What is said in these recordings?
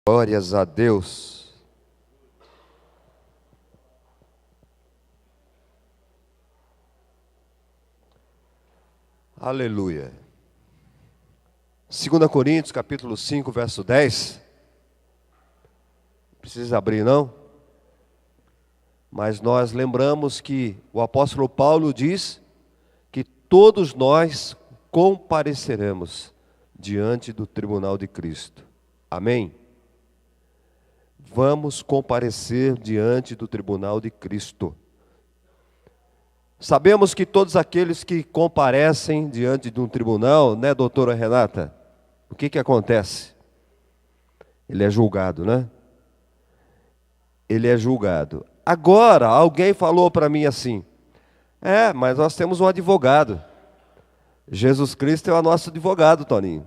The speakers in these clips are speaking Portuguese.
Glórias a Deus. Aleluia. 2 Coríntios, capítulo 5, verso 10. Não precisa abrir, não? Mas nós lembramos que o apóstolo Paulo diz que todos nós compareceremos diante do tribunal de Cristo. Amém? Vamos comparecer diante do tribunal de Cristo. Sabemos que todos aqueles que comparecem diante de um tribunal, né, doutora Renata? O que acontece? Ele é julgado, né? Ele é julgado. Agora, alguém falou para mim assim: mas nós temos um advogado. Jesus Cristo é o nosso advogado, Toninho.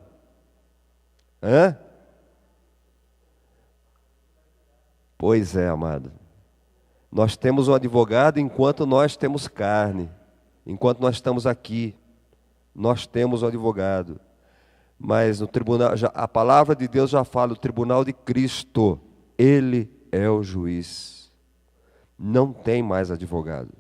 Pois é, amado. Nós temos um advogado enquanto nós temos carne. Enquanto nós estamos aqui, nós temos um advogado. Mas no tribunal, a palavra de Deus já fala, o tribunal de Cristo, Ele é o juiz. Não tem mais advogado.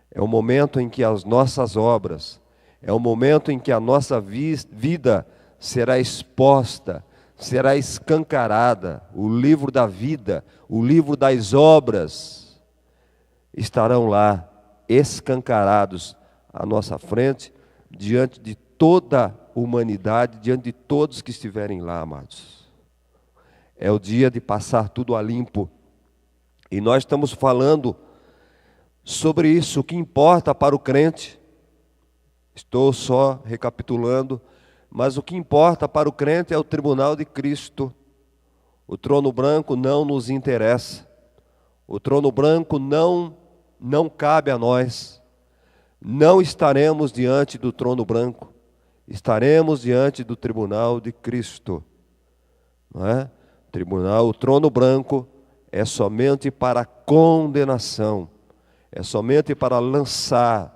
É o momento em que as nossas obras, é o momento em que a nossa vida será exposta, será escancarada. O livro da vida, o livro das obras, estarão lá, escancarados à nossa frente, diante de toda a humanidade, diante de todos que estiverem lá, amados. É o dia de passar tudo a limpo. E nós estamos falando sobre isso, o que importa para o crente. Estou só recapitulando. Mas o que importa para o crente é o tribunal de Cristo. O trono branco não nos interessa. O trono branco não cabe a nós. Não estaremos diante do trono branco. Estaremos diante do tribunal de Cristo. Não é? O trono branco é somente para condenação. É somente para lançar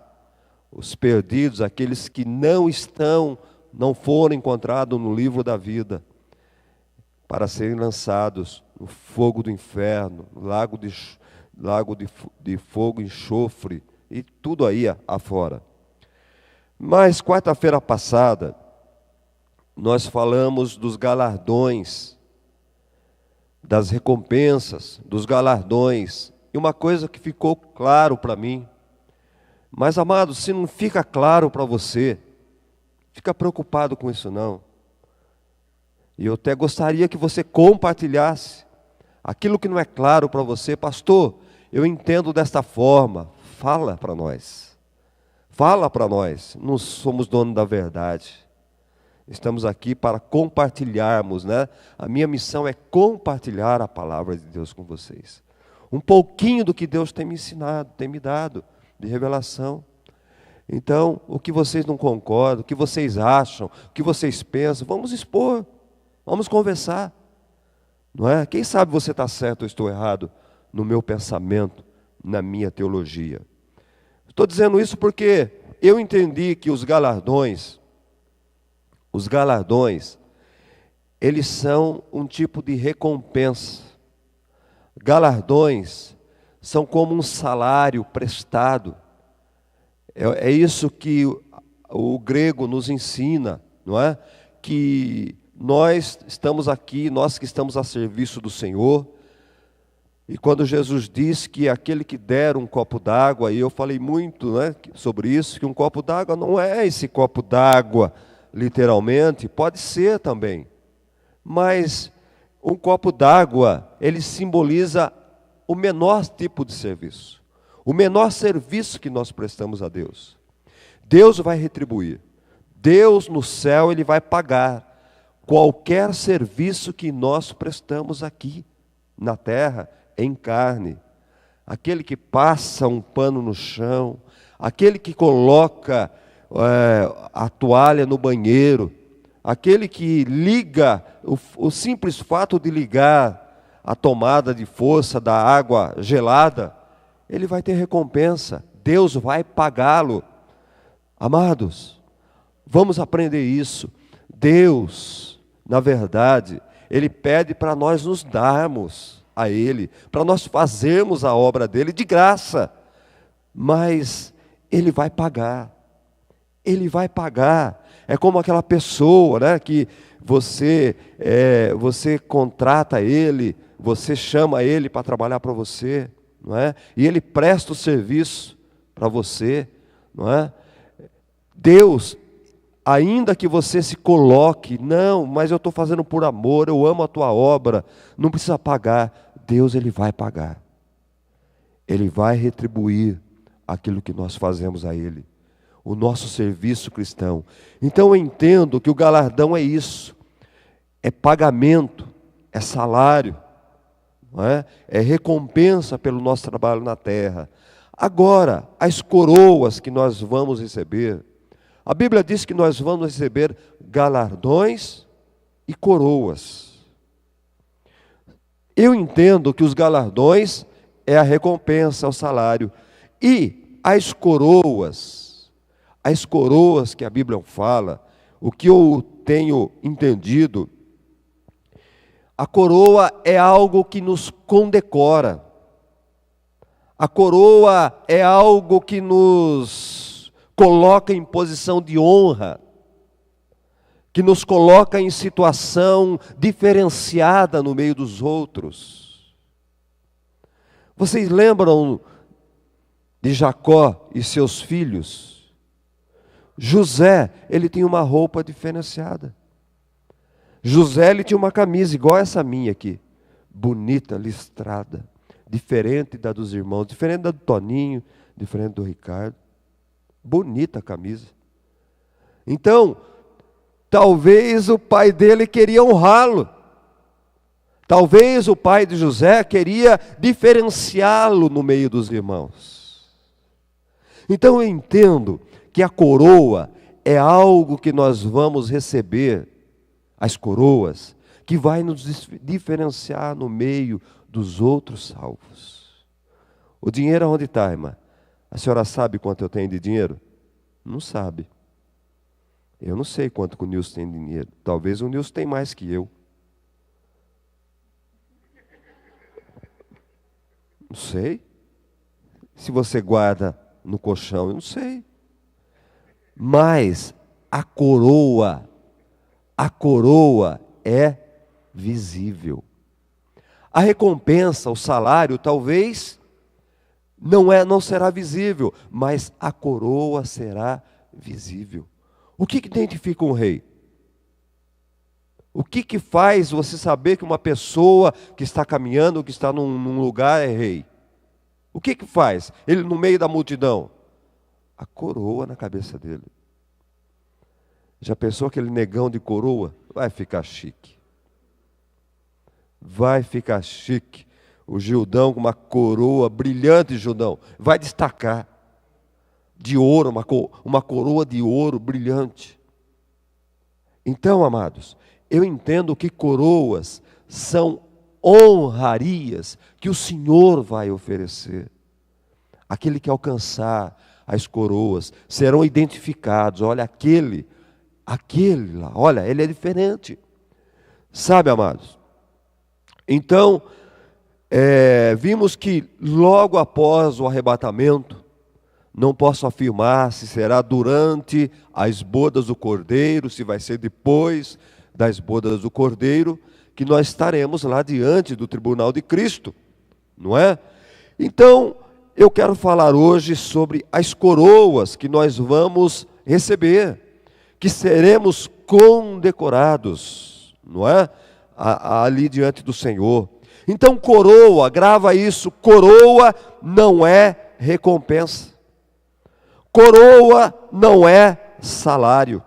os perdidos, aqueles que não foram encontrados no livro da vida, para serem lançados no fogo do inferno, lago de fogo e enxofre, e tudo aí afora. Mas quarta-feira passada, nós falamos dos galardões, das recompensas, dos galardões, e uma coisa que ficou claro para mim, mas amado, se não fica claro para você, fica preocupado com isso não. E eu até gostaria que você compartilhasse aquilo que não é claro para você. Pastor, eu entendo desta forma. Fala para nós. Fala para nós. Não somos donos da verdade. Estamos aqui para compartilharmos, né? A minha missão é compartilhar a palavra de Deus com vocês. Um pouquinho do que Deus tem me ensinado, tem me dado de revelação. Então, o que vocês não concordam, o que vocês acham, o que vocês pensam, vamos expor, vamos conversar, não é? Quem sabe você está certo ou estou errado no meu pensamento, na minha teologia. Estou dizendo isso porque eu entendi que os galardões, eles são um tipo de recompensa. Galardões são como um salário prestado. É isso que o grego nos ensina, não é? Que nós estamos aqui, nós que estamos a serviço do Senhor, e quando Jesus diz que aquele que der um copo d'água, e eu falei muito, né, sobre isso, que um copo d'água não é esse copo d'água, literalmente, pode ser também, mas um copo d'água, ele simboliza o menor tipo de serviço. O menor serviço que nós prestamos a Deus. Deus vai retribuir. Deus no céu, Ele vai pagar qualquer serviço que nós prestamos aqui, na terra, em carne. Aquele que passa um pano no chão, aquele que coloca a toalha no banheiro, aquele que liga, o simples fato de ligar a tomada de força da água gelada, ele vai ter recompensa, Deus vai pagá-lo. Amados, vamos aprender isso. Deus, na verdade, Ele pede para nós nos darmos a Ele, para nós fazermos a obra dele de graça. Mas Ele vai pagar. Ele vai pagar. É como aquela pessoa, né, que você contrata ele, você chama ele para trabalhar para você, não é? E ele presta o serviço para você, não é? Deus, ainda que você se coloque, não, mas eu estou fazendo por amor, eu amo a tua obra, não precisa pagar. Deus, Ele vai pagar. Ele vai retribuir aquilo que nós fazemos a Ele, o nosso serviço cristão. Então eu entendo que o galardão é isso, é pagamento, é salário, não é? É recompensa pelo nosso trabalho na terra. Agora, as coroas que nós vamos receber, a Bíblia diz que nós vamos receber galardões e coroas. Eu entendo que os galardões é a recompensa, é o salário. E as coroas que a Bíblia fala, o que eu tenho entendido, a coroa é algo que nos condecora. A coroa é algo que nos coloca em posição de honra, que nos coloca em situação diferenciada no meio dos outros. Vocês lembram de Jacó e seus filhos? José, ele tinha uma roupa diferenciada. José, ele tinha uma camisa igual essa minha aqui, bonita, listrada, diferente da dos irmãos, diferente da do Toninho, diferente do Ricardo. Bonita a camisa. Então, talvez o pai dele queria honrá-lo. Talvez o pai de José queria diferenciá-lo no meio dos irmãos. Então eu entendo que a coroa é algo que nós vamos receber, as coroas, que vai nos diferenciar no meio dos outros salvos. O dinheiro aonde está, irmã? A senhora sabe quanto eu tenho de dinheiro? Não sabe. Eu não sei quanto que o Nilson tem de dinheiro. Talvez o Nilson tenha mais que eu. Não sei. Se você guarda no colchão, eu não sei. Mas a coroa é visível. A recompensa, o salário, talvez não será visível, mas a coroa será visível. O que identifica um rei? O que faz você saber que uma pessoa que está caminhando, que está num lugar é rei? O que faz? Ele no meio da multidão? A coroa na cabeça dele. Já pensou aquele negão de coroa? Vai ficar chique. Vai ficar chique. O Gildão com uma coroa brilhante, Gildão, vai destacar. De ouro, uma coroa de ouro brilhante. Então, amados, eu entendo que coroas são honrarias que o Senhor vai oferecer. Aquele que alcançar as coroas serão identificados. Olha, aquele lá, olha, ele é diferente. Sabe, amados? Então, vimos que logo após o arrebatamento, não posso afirmar se será durante as bodas do Cordeiro, se vai ser depois das bodas do Cordeiro, que nós estaremos lá diante do tribunal de Cristo, não é? Então, eu quero falar hoje sobre as coroas que nós vamos receber, que seremos condecorados, não é? Ali diante do Senhor. Então, coroa, grava isso, coroa não é recompensa. Coroa não é salário.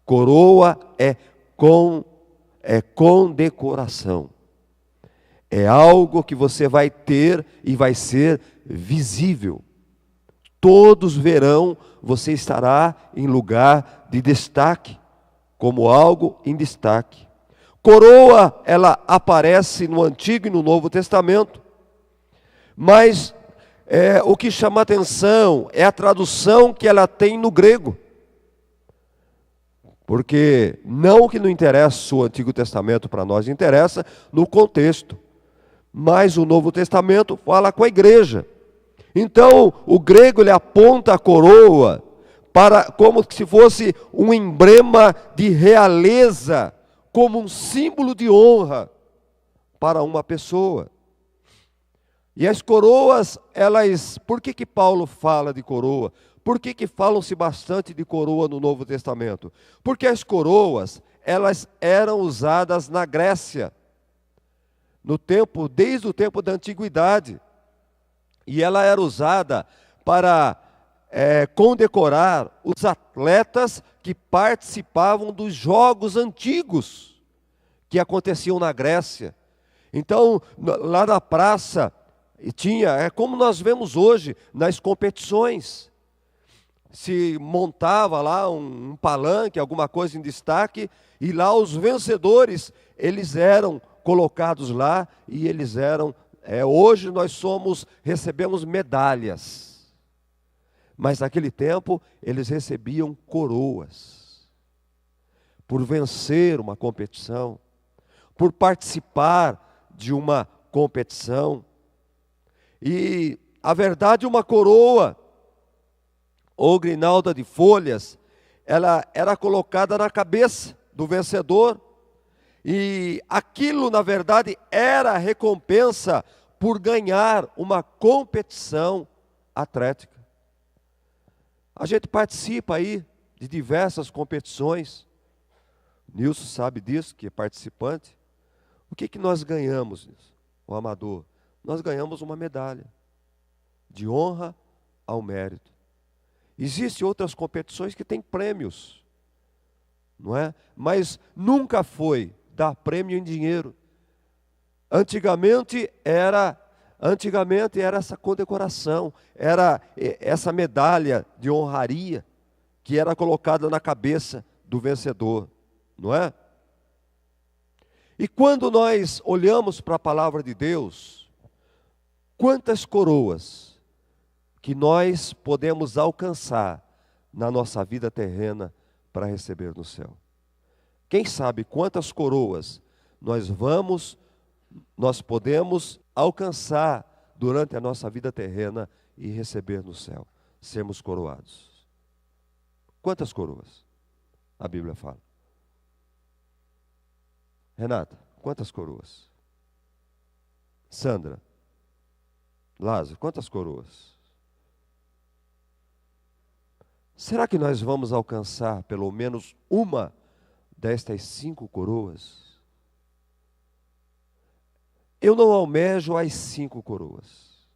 Coroa é condecoração. É algo que você vai ter e vai ser visível. Todos verão, você estará em lugar de destaque, como algo em destaque. Coroa, ela aparece no Antigo e no Novo Testamento, mas o que chama atenção é a tradução que ela tem no grego. Porque não que não interessa o Antigo Testamento para nós, interessa no contexto. Mas o Novo Testamento fala com a igreja. Então, o grego ele aponta a coroa para como se fosse um emblema de realeza, como um símbolo de honra para uma pessoa. E as coroas, por que Paulo fala de coroa? Por que falam-se bastante de coroa no Novo Testamento? Porque as coroas, elas eram usadas na Grécia, desde o tempo da antiguidade. E ela era usada para condecorar os atletas que participavam dos jogos antigos que aconteciam na Grécia. Então, lá na praça, tinha, como nós vemos hoje nas competições, se montava lá um palanque, alguma coisa em destaque, e lá os vencedores, eles eram colocados lá, e eles eram, hoje nós recebemos medalhas, mas naquele tempo eles recebiam coroas, por vencer uma competição, por participar de uma competição. E a verdade, uma coroa ou grinalda de folhas, ela era colocada na cabeça do vencedor, e aquilo na verdade era recompensa por ganhar uma competição atlética. A gente participa aí de diversas competições, Nilson sabe disso, que é participante. O que nós ganhamos, o amador? Nós ganhamos uma medalha de honra ao mérito. Existem outras competições que têm prêmios, não é? Mas nunca foi dar prêmio em dinheiro. Antigamente era essa condecoração, era essa medalha de honraria que era colocada na cabeça do vencedor, não é? E quando nós olhamos para a palavra de Deus, quantas coroas que nós podemos alcançar na nossa vida terrena para receber no céu? Quem sabe quantas coroas nós podemos alcançar durante a nossa vida terrena e receber no céu, sermos coroados? Quantas coroas a Bíblia fala? Renata, quantas coroas? Sandra, Lázaro, quantas coroas? Será que nós vamos alcançar pelo menos uma destas 5 coroas? Eu não almejo as 5 coroas.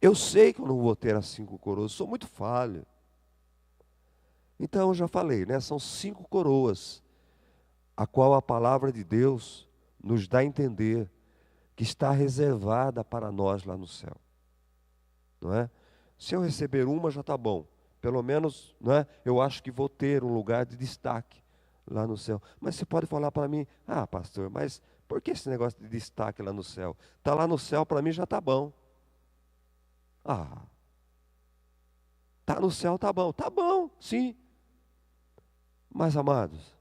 Eu sei que eu não vou ter as 5 coroas, sou muito falho. Então eu já falei, né? São 5 coroas, a qual a palavra de Deus nos dá a entender que está reservada para nós lá no céu, não é? Se eu receber uma já está bom, pelo menos, não é? Eu acho que vou ter um lugar de destaque lá no céu. Mas você pode falar para mim, pastor, mas por que esse negócio de destaque lá no céu? Está lá no céu, para mim já está bom. Está no céu, está bom, sim. Mas amados,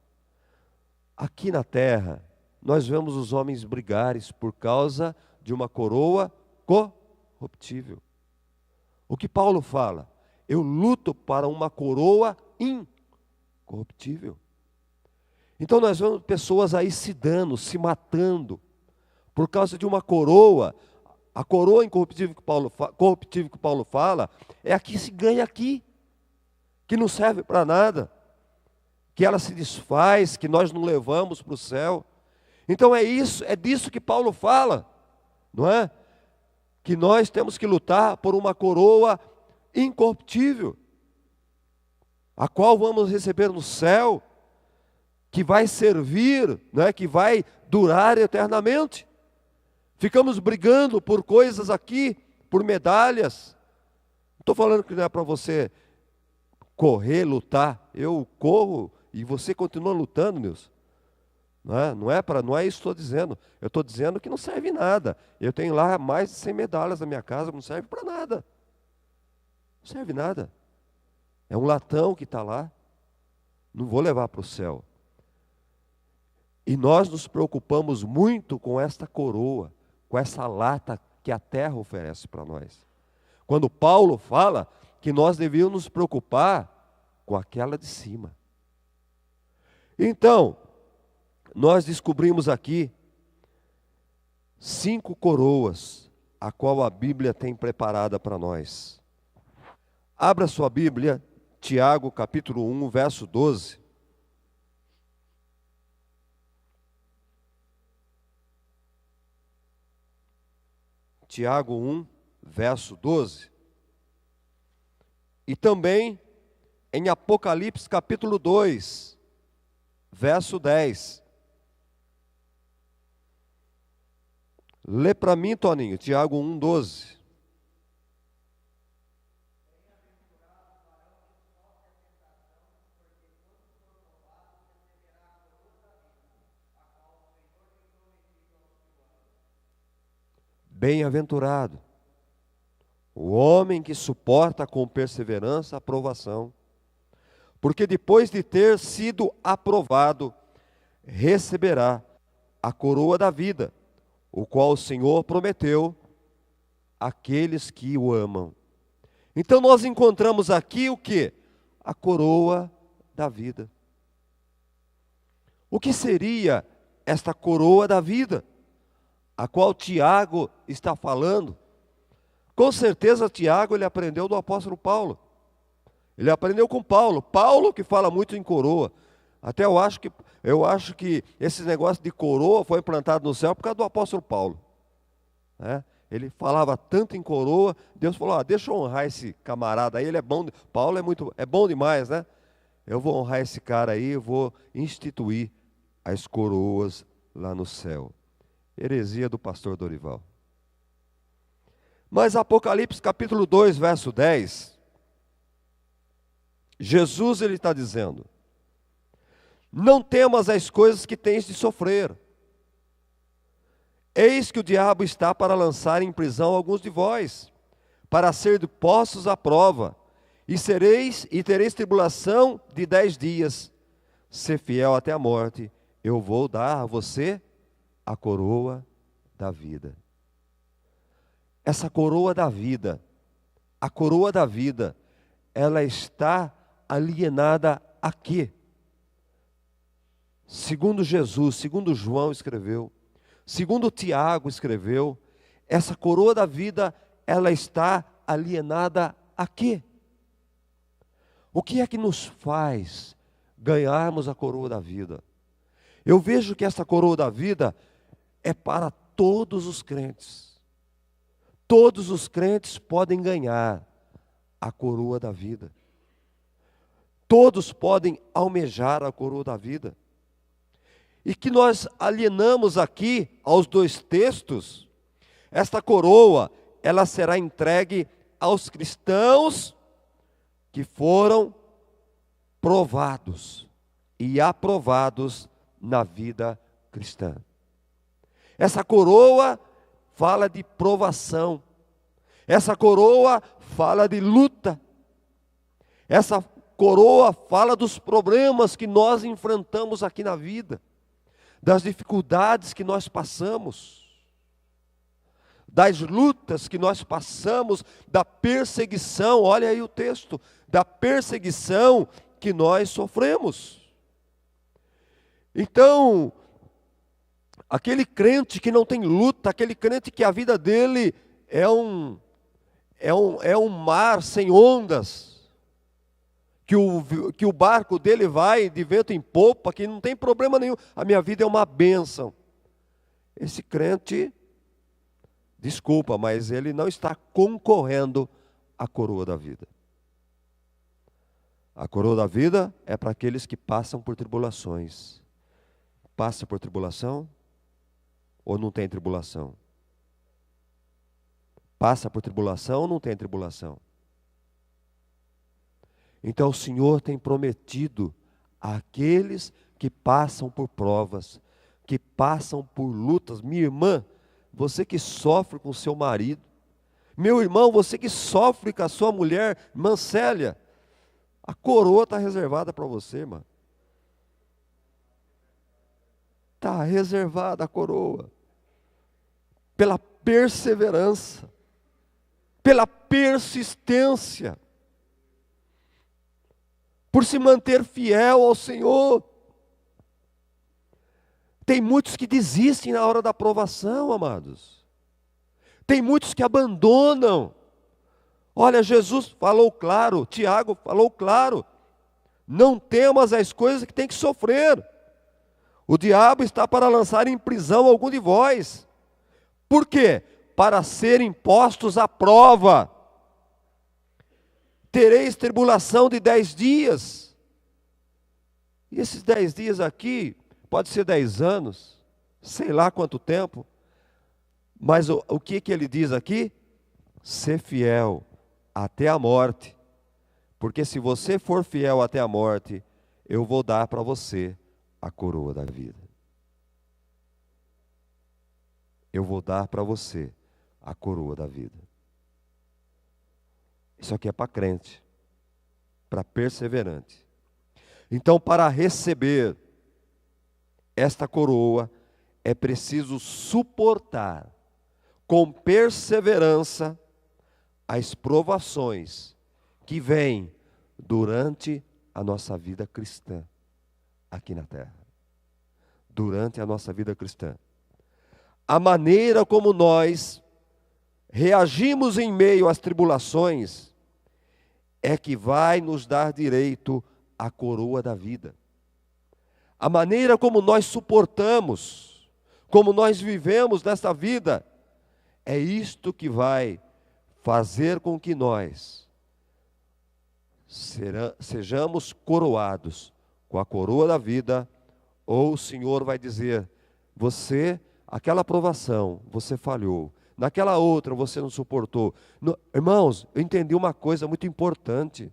aqui na terra, nós vemos os homens brigarem por causa de uma coroa corruptível. O que Paulo fala? Eu luto para uma coroa incorruptível. Então nós vemos pessoas aí se dando, se matando, por causa de uma coroa. A coroa incorruptível que Paulo fala, é a que se ganha aqui, que não serve para nada, que ela se desfaz, que nós não levamos para o céu. Então é disso que Paulo fala, não é? Que nós temos que lutar por uma coroa incorruptível, a qual vamos receber no céu, que vai servir, não é? Que vai durar eternamente. Ficamos brigando por coisas aqui, por medalhas. Não estou falando que não é para você correr, lutar. Eu corro e você continua lutando, Nilson. Não é isso que estou dizendo. Eu estou dizendo que não serve nada. Eu tenho lá mais de 100 medalhas na minha casa, não serve para nada. Não serve nada. É um latão que está lá. não vou levar para o céu. E nós nos preocupamos muito com esta coroa, com essa lata que a terra oferece para nós. Quando Paulo fala que nós devíamos nos preocupar com aquela de cima. Então, nós descobrimos aqui 5 coroas, a qual a Bíblia tem preparada para nós. Abra sua Bíblia, Tiago capítulo 1, verso 12. Tiago 1, verso 12. E também em Apocalipse capítulo 2, verso 10. Lê para mim, Toninho, Tiago 1, 12. Bem-aventurado o homem que suporta com perseverança a provação, porque depois de ter sido aprovado, receberá a coroa da vida, o qual o Senhor prometeu àqueles que o amam. Então nós encontramos aqui o que? A coroa da vida. O que seria esta coroa da vida, a qual Tiago está falando? Com certeza Tiago ele aprendeu do apóstolo Paulo. Ele aprendeu com Paulo. Paulo que fala muito em coroa. Até eu acho que esse negócio de coroa foi implantado no céu por causa do apóstolo Paulo. Ele falava tanto em coroa, Deus falou, deixa eu honrar esse camarada aí, ele é bom. Paulo é bom demais, né? Eu vou honrar esse cara aí, eu vou instituir as coroas lá no céu. Heresia do pastor Dorival. Mas Apocalipse capítulo 2, verso 10, Jesus ele está dizendo: não temas as coisas que tens de sofrer. Eis que o diabo está para lançar em prisão alguns de vós, para ser postos à prova, e tereis tribulação de 10 dias. Ser fiel até a morte, eu vou dar a você a coroa da vida. Essa coroa da vida, a coroa da vida, ela está alienada a quê? Segundo Jesus, segundo João escreveu, segundo Tiago escreveu, essa coroa da vida, ela está alienada a quê? O que é que nos faz ganharmos a coroa da vida? Eu vejo que essa coroa da vida é para todos os crentes. Todos os crentes podem ganhar a coroa da vida. Todos podem almejar a coroa da vida. E que nós alienamos aqui aos 2 textos, esta coroa, ela será entregue aos cristãos que foram provados e aprovados na vida cristã. Essa coroa fala de provação. Essa coroa fala de luta. Essa coroa fala dos problemas que nós enfrentamos aqui na vida, das dificuldades que nós passamos, das lutas que nós passamos, da perseguição, olha aí o texto, da perseguição que nós sofremos. Então, aquele crente que não tem luta, aquele crente que a vida dele é um mar sem ondas, que o barco dele vai de vento em popa, que não tem problema nenhum, a minha vida é uma bênção. Esse crente, desculpa, mas ele não está concorrendo à coroa da vida. A coroa da vida é para aqueles que passam por tribulações. Passa por tribulação? Ou não tem tribulação? Passa por tribulação ou não tem tribulação? Então o Senhor tem prometido àqueles que passam por provas, que passam por lutas. Minha irmã, você que sofre com seu marido, meu irmão, você que sofre com a sua mulher, irmã Célia, a coroa está reservada para você, irmã. está reservada a coroa. Pela perseverança, pela persistência, por se manter fiel ao Senhor. Tem muitos que desistem na hora da provação, amados. Tem muitos que abandonam. Olha, Jesus falou claro, Tiago falou claro. Não temas as coisas que tem que sofrer. O diabo está para lançar em prisão algum de vós. Por quê? Para serem postos à prova. Tereis tribulação de 10 dias. E esses 10 dias aqui, pode ser 10 anos, sei lá quanto tempo. Mas o que ele diz aqui? Ser fiel até a morte. Porque se você for fiel até a morte, eu vou dar para você a coroa da vida. Eu vou dar para você a coroa da vida. Isso aqui é para crente, para perseverante. Então, para receber esta coroa, é preciso suportar com perseverança as provações que vêm durante a nossa vida cristã aqui na terra. Durante a nossa vida cristã. A maneira como nós reagimos em meio às tribulações é que vai nos dar direito à coroa da vida. A maneira como nós suportamos, como nós vivemos nesta vida, é isto que vai fazer com que nós sejamos coroados com a coroa da vida, ou o Senhor vai dizer, você, aquela provação, você falhou, naquela outra você não suportou. Irmãos, eu entendi uma coisa muito importante.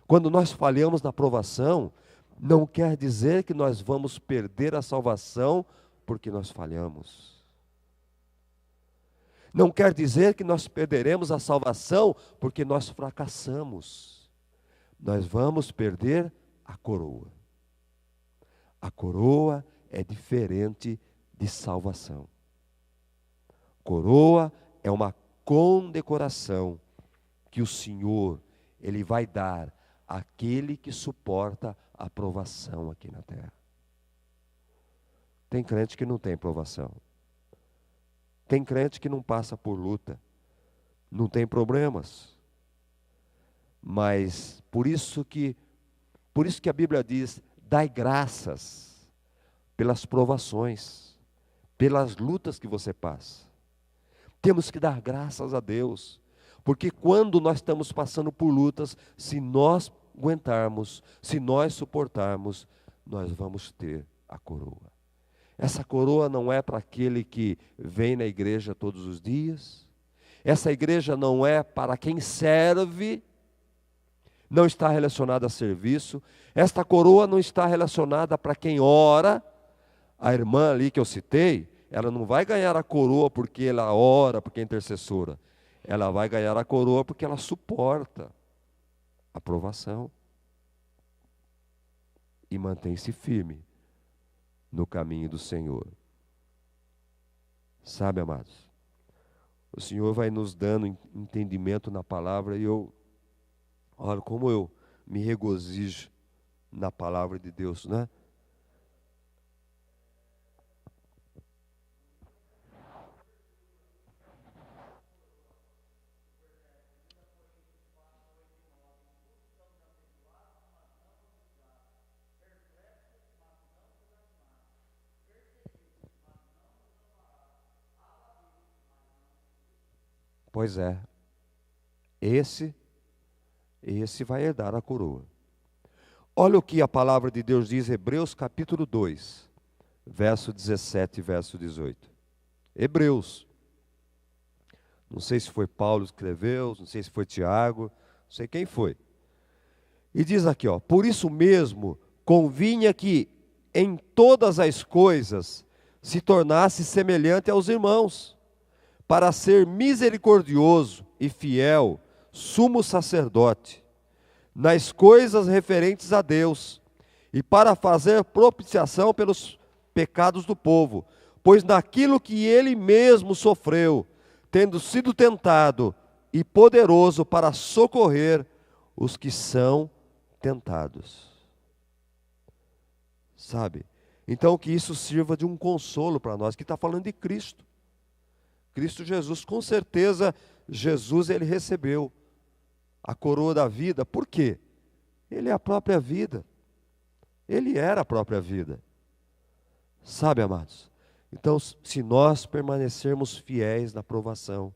Quando nós falhamos na provação, não quer dizer que nós vamos perder a salvação porque nós falhamos. Não quer dizer que nós perderemos a salvação porque nós fracassamos. Nós vamos perder a coroa. A coroa é diferente de salvação. Coroa é uma condecoração que o Senhor, Ele vai dar àquele que suporta a provação aqui na terra. Tem crente que não tem provação. Tem crente que não passa por luta. Não tem problemas. Mas por isso que a Bíblia diz, dai graças pelas provações, pelas lutas que você passa. Temos que dar graças a Deus, porque quando nós estamos passando por lutas, se nós aguentarmos, se nós suportarmos, nós vamos ter a coroa. Essa coroa não é para aquele que vem na igreja todos os dias. Essa igreja não é para quem serve, não está relacionada a serviço. Esta coroa não está relacionada para quem ora. A irmã ali que eu citei, ela não vai ganhar a coroa porque ela ora, porque é intercessora. Ela vai ganhar a coroa porque ela suporta a provação e mantém-se firme no caminho do Senhor. Sabe, amados, o Senhor vai nos dando entendimento na palavra e olha como eu me regozijo na palavra de Deus, né? Pois é, esse vai herdar a coroa. Olha o que a palavra de Deus diz, Hebreus capítulo 2, verso 17 e verso 18. Hebreus. Não sei se foi Paulo que escreveu, não sei se foi Tiago, não sei quem foi. E diz aqui, por isso mesmo convinha que em todas as coisas se tornasse semelhante aos irmãos, para ser misericordioso e fiel, sumo sacerdote, nas coisas referentes a Deus, e para fazer propiciação pelos pecados do povo, pois naquilo que ele mesmo sofreu, tendo sido tentado e poderoso para socorrer os que são tentados. Sabe? Então que isso sirva de um consolo para nós, que está falando de Cristo. Cristo Jesus, com certeza, Jesus ele recebeu a coroa da vida. Por quê? Ele é a própria vida. Ele era a própria vida. Sabe, amados? Então, se nós permanecermos fiéis na provação,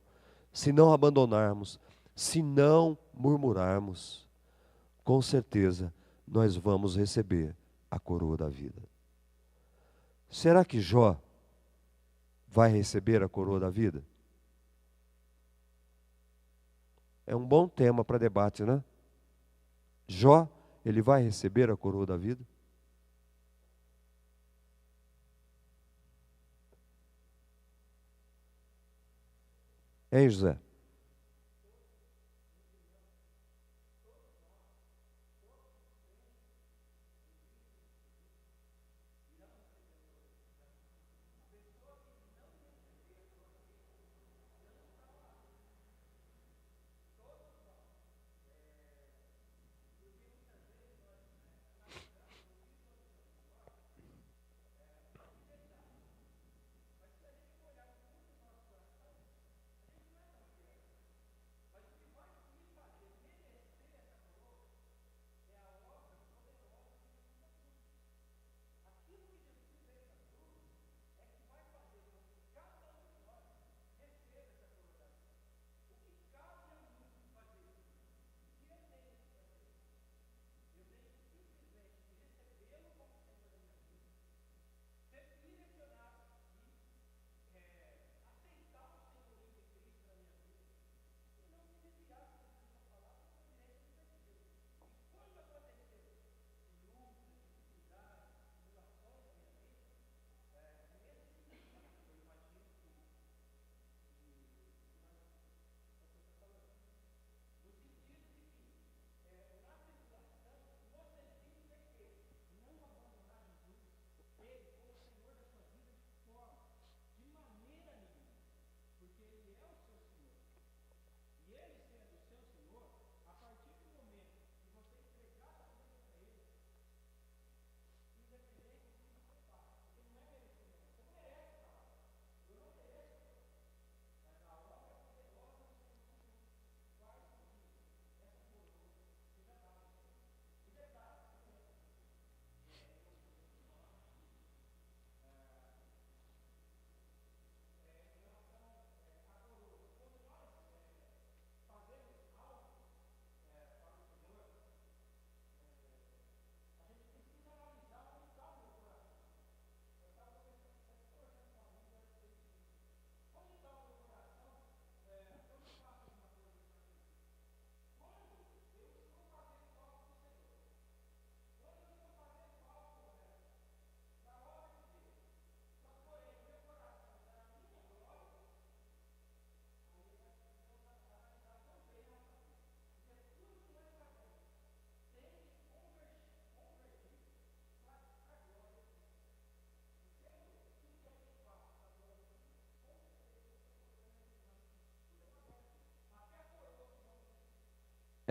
se não abandonarmos, se não murmurarmos, com certeza nós vamos receber a coroa da vida. Será que Jó vai receber a coroa da vida? É um bom tema para debate, né? Jó, ele vai receber a coroa da vida? Hein, José?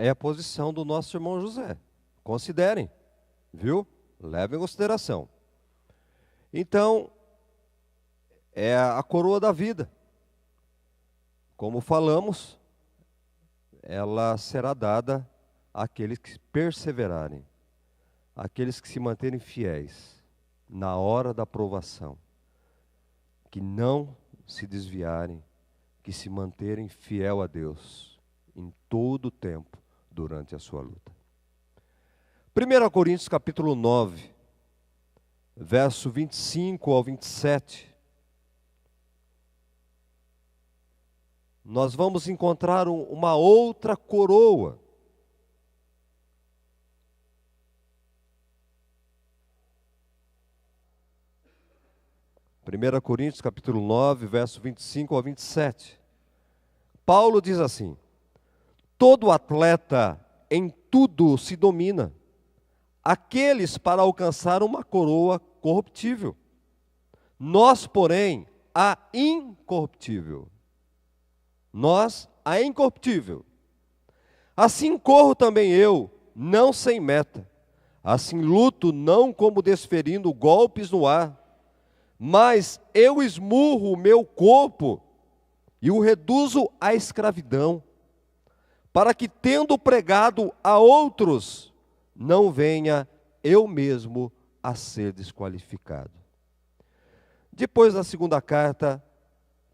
É a posição do nosso irmão José. Considerem, viu? Levem em consideração. Então, é a coroa da vida. Como falamos, ela será dada àqueles que perseverarem, àqueles que se manterem fiéis na hora da provação, que não se desviarem, que se manterem fiel a Deus em todo o tempo durante a sua luta. 1 Coríntios capítulo 9, verso 25 ao 27, nós vamos encontrar uma outra coroa. Primeira Coríntios capítulo 9, verso 25 ao 27. Paulo diz assim: todo atleta em tudo se domina, aqueles para alcançar uma coroa corruptível, Nós, porém, a incorruptível. Nós, a incorruptível. Assim corro também eu, não sem meta. Assim luto, não como desferindo golpes no ar. Mas eu esmurro o meu corpo e o reduzo à escravidão, para que, tendo pregado a outros, não venha eu mesmo a ser desqualificado. Depois da segunda carta,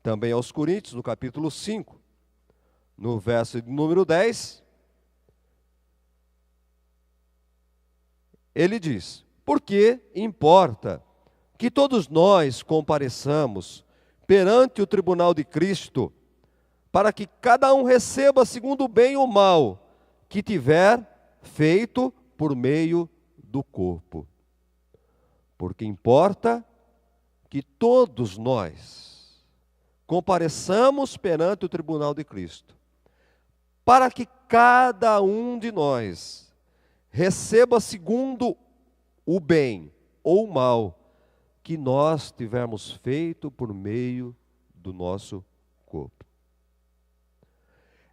também aos Coríntios, no capítulo 5, no verso de número 10, ele diz: porque importa que todos nós compareçamos perante o tribunal de Cristo, para que cada um receba segundo o bem ou mal que tiver feito por meio do corpo. Porque importa que todos nós compareçamos perante o tribunal de Cristo, para que cada um de nós receba segundo o bem ou o mal que nós tivermos feito por meio do nosso corpo.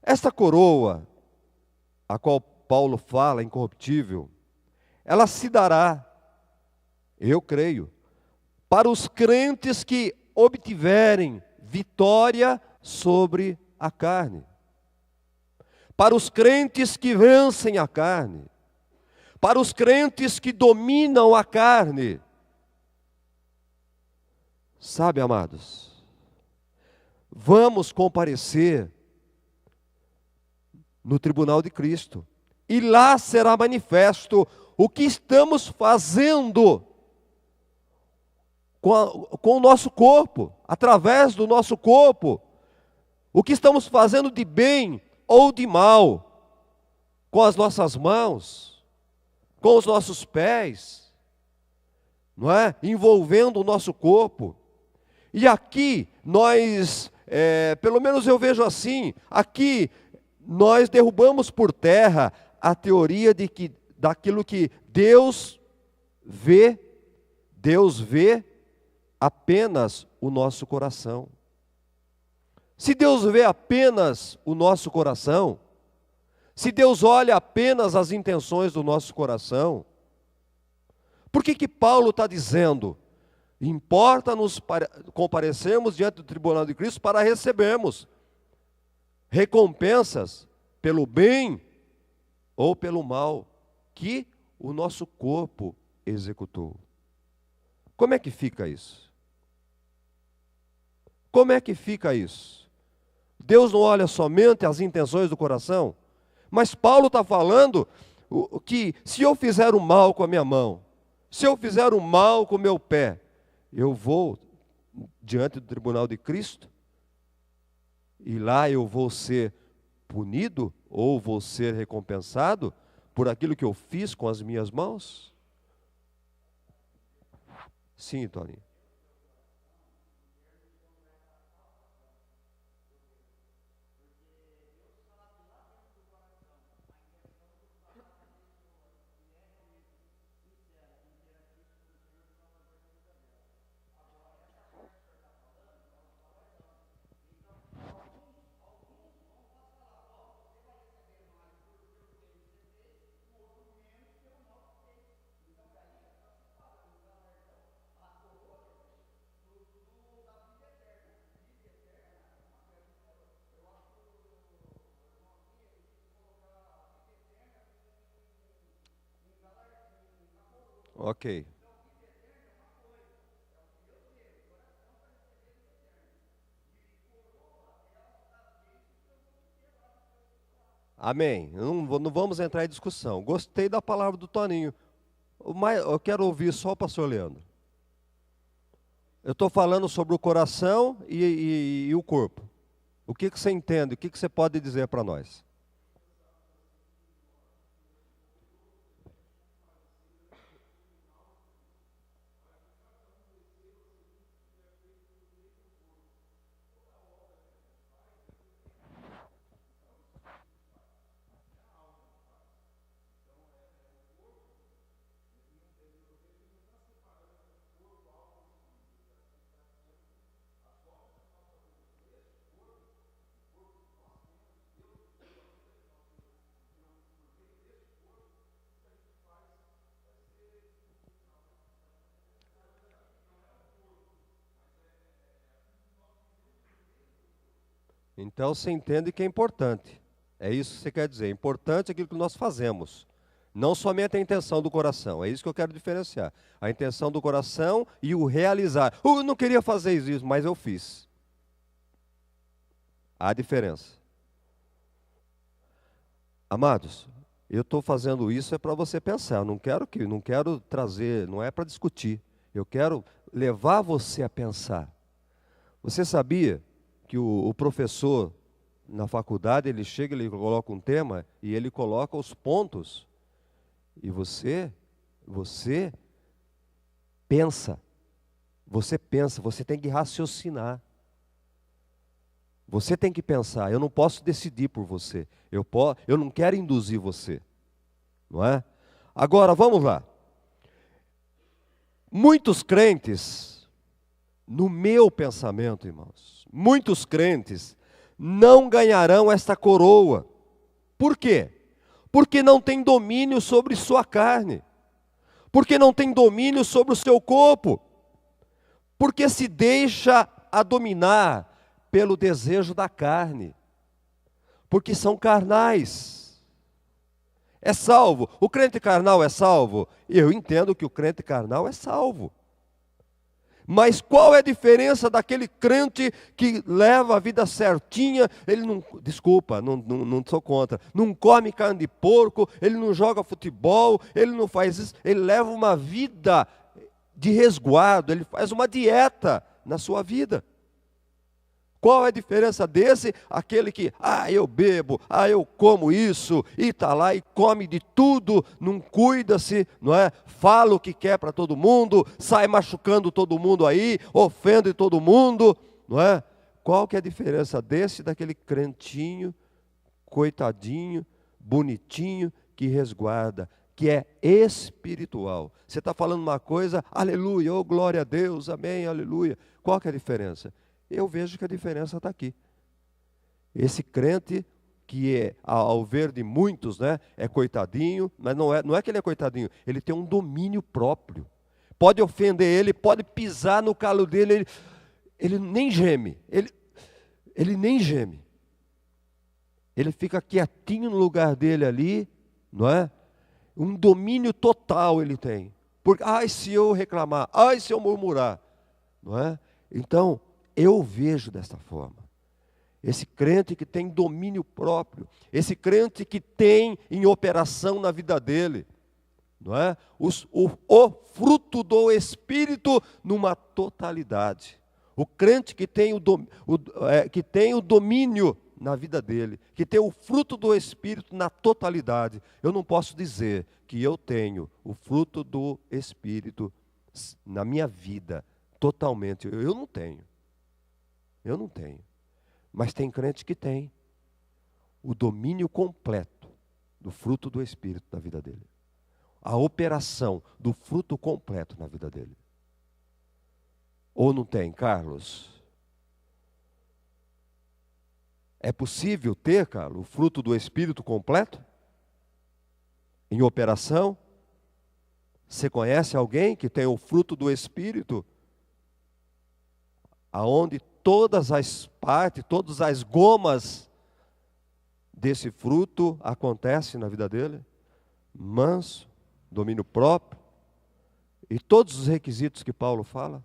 Esta coroa, a qual Paulo fala, incorruptível, ela se dará, eu creio, para os crentes que obtiverem vitória sobre a carne, para os crentes que vencem a carne, para os crentes que dominam a carne. Sabe, amados, vamos comparecer no tribunal de Cristo, e lá será manifesto o que estamos fazendo com o nosso corpo, através do nosso corpo, o que estamos fazendo de bem ou de mal, com as nossas mãos, com os nossos pés, não é? Envolvendo o nosso corpo. E aqui nós, pelo menos eu vejo assim, aqui nós derrubamos por terra a teoria de que daquilo que Deus vê apenas o nosso coração. Se Deus vê apenas o nosso coração, se Deus olha apenas as intenções do nosso coração, por que Paulo está dizendo? Importa-nos comparecermos diante do tribunal de Cristo para recebermos recompensas pelo bem ou pelo mal que o nosso corpo executou. Como é que fica isso? Como é que fica isso? Deus não olha somente as intenções do coração, mas Paulo está falando que se eu fizer o mal com a minha mão, se eu fizer o mal com o meu pé, eu vou diante do tribunal de Cristo e lá eu vou ser punido ou vou ser recompensado por aquilo que eu fiz com as minhas mãos? Sim, Toninho. Ok. Amém. Não vamos entrar em discussão. Gostei da palavra do Toninho. Mas eu quero ouvir só o pastor Leandro. Eu estou falando sobre o coração e o corpo. O que você entende? O que você pode dizer para nós? Então você entende que é importante. É isso que você quer dizer. É importante aquilo que nós fazemos. Não somente a intenção do coração. É isso que eu quero diferenciar. A intenção do coração e o realizar. Eu não queria fazer isso, mas eu fiz. Há diferença. Amados, eu estou fazendo isso é para você pensar. Eu não quero trazer, não é para discutir. Eu quero levar você a pensar. Você sabia que o professor na faculdade, ele chega, ele coloca um tema e ele coloca os pontos. E você pensa, você tem que raciocinar. Você tem que pensar, eu não posso decidir por você. Eu não quero induzir você. Não é? Agora, vamos lá. Muitos crentes, no meu pensamento, irmãos, muitos crentes não ganharão esta coroa. Por quê? Porque não tem domínio sobre sua carne. Porque não tem domínio sobre o seu corpo. Porque se deixa a dominar pelo desejo da carne. Porque são carnais. É salvo. O crente carnal é salvo? Eu entendo que o crente carnal é salvo. Mas qual é a diferença daquele crente que leva a vida certinha? Ele não, desculpa, não sou contra, não come carne de porco, ele não joga futebol, ele não faz isso, ele leva uma vida de resguardo, ele faz uma dieta na sua vida. Qual é a diferença desse? Aquele que, eu bebo, eu como isso, e está lá e come de tudo, não cuida-se, não é? Fala o que quer para todo mundo, sai machucando todo mundo aí, ofende todo mundo, não é? Qual que é a diferença desse daquele crentinho, coitadinho, bonitinho, que resguarda, que é espiritual? Você está falando uma coisa, aleluia, oh glória a Deus, amém, aleluia. Qual que é a diferença? Eu vejo que a diferença está aqui. Esse crente, que é, ao ver de muitos, né, é coitadinho, mas não é que ele é coitadinho, ele tem um domínio próprio. Pode ofender ele, pode pisar no calo dele, ele nem geme, ele nem geme. Ele fica quietinho no lugar dele ali, não é? Um domínio total ele tem. Porque, se eu reclamar, se eu murmurar, não é? Então, eu vejo desta forma. Esse crente que tem domínio próprio, esse crente que tem em operação na vida dele, não é? O fruto do Espírito numa totalidade. O crente que tem que tem o domínio na vida dele, que tem o fruto do Espírito na totalidade. Eu não posso dizer que eu tenho o fruto do Espírito na minha vida totalmente. Eu não tenho. Eu não tenho. Mas tem crente que tem o domínio completo do fruto do Espírito na vida dele. A operação do fruto completo na vida dele. Ou não tem, Carlos? É possível ter, Carlos, o fruto do Espírito completo? Em operação? Você conhece alguém que tem o fruto do Espírito? Aonde todas as partes, todas as gomas desse fruto acontecem na vida dele? Manso, domínio próprio, e todos os requisitos que Paulo fala.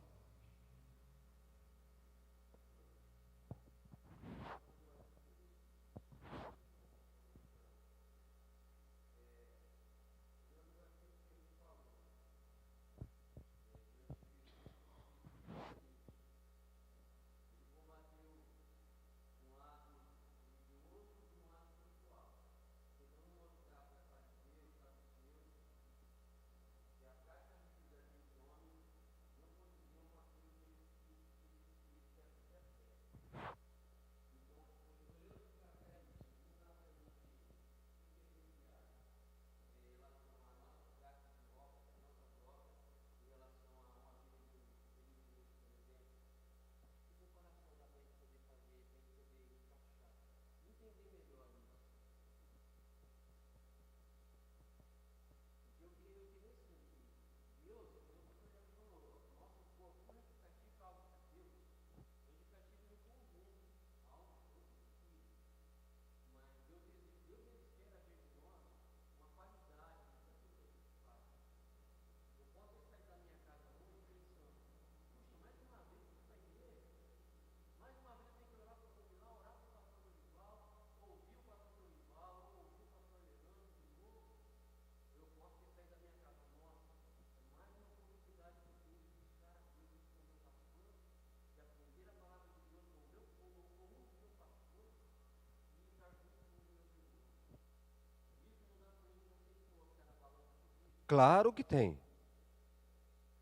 Claro que tem.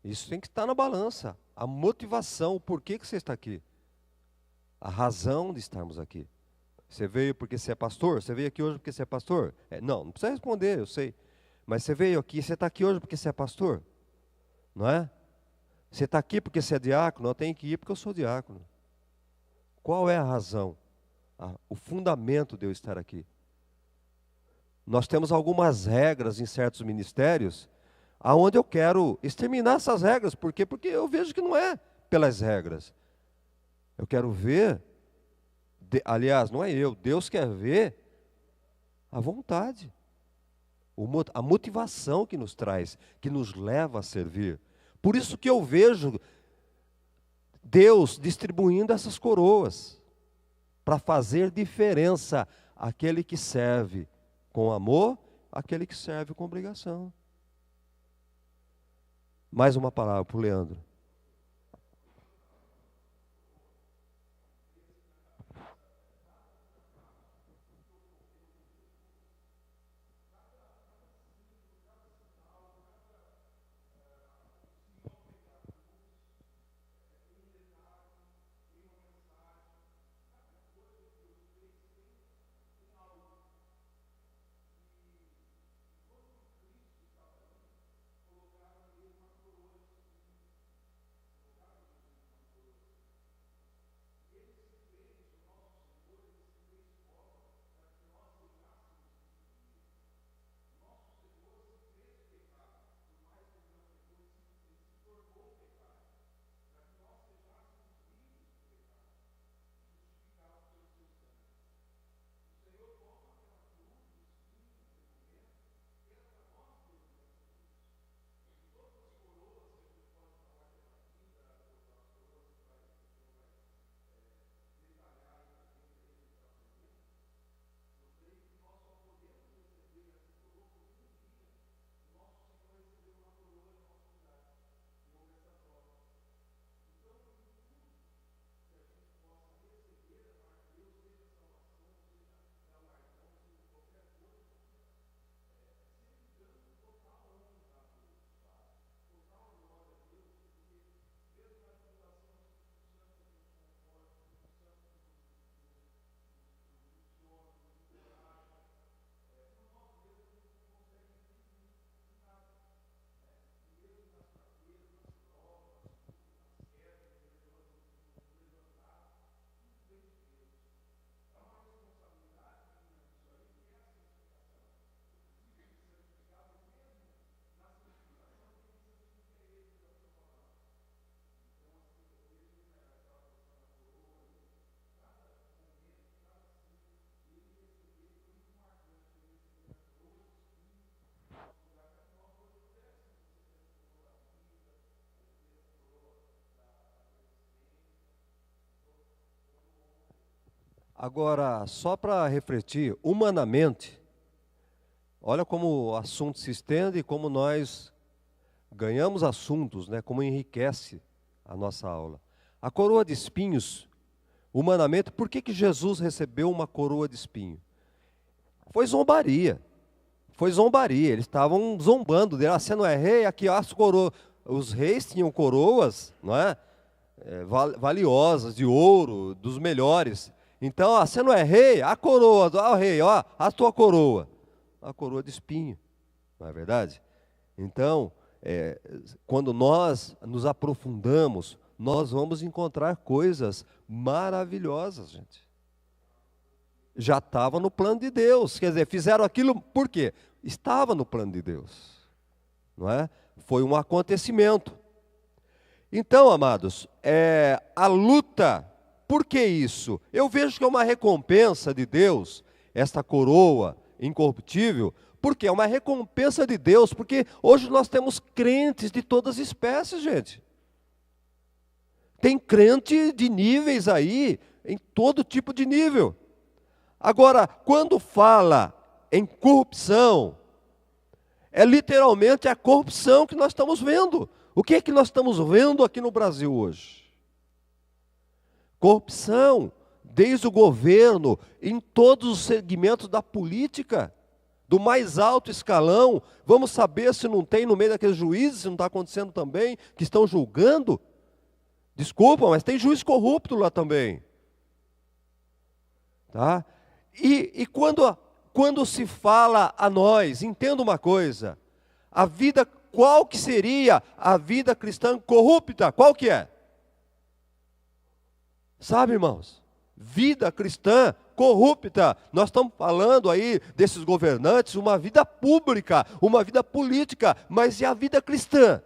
Isso tem que estar na balança. A motivação, o porquê que você está aqui. A razão de estarmos aqui. Você veio porque você é pastor? Você veio aqui hoje porque você é pastor? Não precisa responder, eu sei. Mas você veio aqui, você está aqui hoje porque você é pastor? Não é? Você está aqui porque você é diácono? Eu tenho que ir porque eu sou diácono. Qual é a razão? O fundamento de eu estar aqui. Nós temos algumas regras em certos ministérios, aonde eu quero exterminar essas regras. Por quê? Porque eu vejo que não é pelas regras. Eu quero ver, aliás, não é eu, Deus quer ver a vontade, a motivação que nos traz, que nos leva a servir. Por isso que eu vejo Deus distribuindo essas coroas, para fazer diferença aquele que serve com amor, aquele que serve com obrigação. Mais uma palavra para o Leandro. Agora, só para refletir, humanamente, olha como o assunto se estende e como nós ganhamos assuntos, né? Como enriquece a nossa aula. A coroa de espinhos, humanamente, por que Jesus recebeu uma coroa de espinho? Foi zombaria. Foi zombaria. Eles estavam zombando dele. Você não é rei? Aqui, as coroas. Os reis tinham coroas, não é? Valiosas, de ouro, dos melhores. Então, você não é rei? A coroa, o rei, a tua coroa. A coroa de espinho, não é verdade? Então, quando nós nos aprofundamos, nós vamos encontrar coisas maravilhosas, gente. Já estava no plano de Deus, quer dizer, fizeram aquilo por quê? Estava no plano de Deus, não é? Foi um acontecimento. Então, amados, a luta, por que isso? Eu vejo que é uma recompensa de Deus, esta coroa incorruptível, porque é uma recompensa de Deus, porque hoje nós temos crentes de todas as espécies, gente. Tem crente de níveis aí, em todo tipo de nível. Agora, quando fala em corrupção, é literalmente a corrupção que nós estamos vendo. O que é que nós estamos vendo aqui no Brasil hoje? Corrupção, desde o governo, em todos os segmentos da política. do mais alto escalão, vamos saber se não tem no meio daqueles juízes, se não está acontecendo também, que estão julgando. Desculpa, mas tem juiz corrupto lá também. Tá? E quando se fala a nós, entenda uma coisa, a vida, qual que seria a vida cristã corrupta? Qual que é? Sabe, irmãos? Vida cristã corrupta. Nós estamos falando aí desses governantes, uma vida pública, uma vida política, mas e a vida cristã?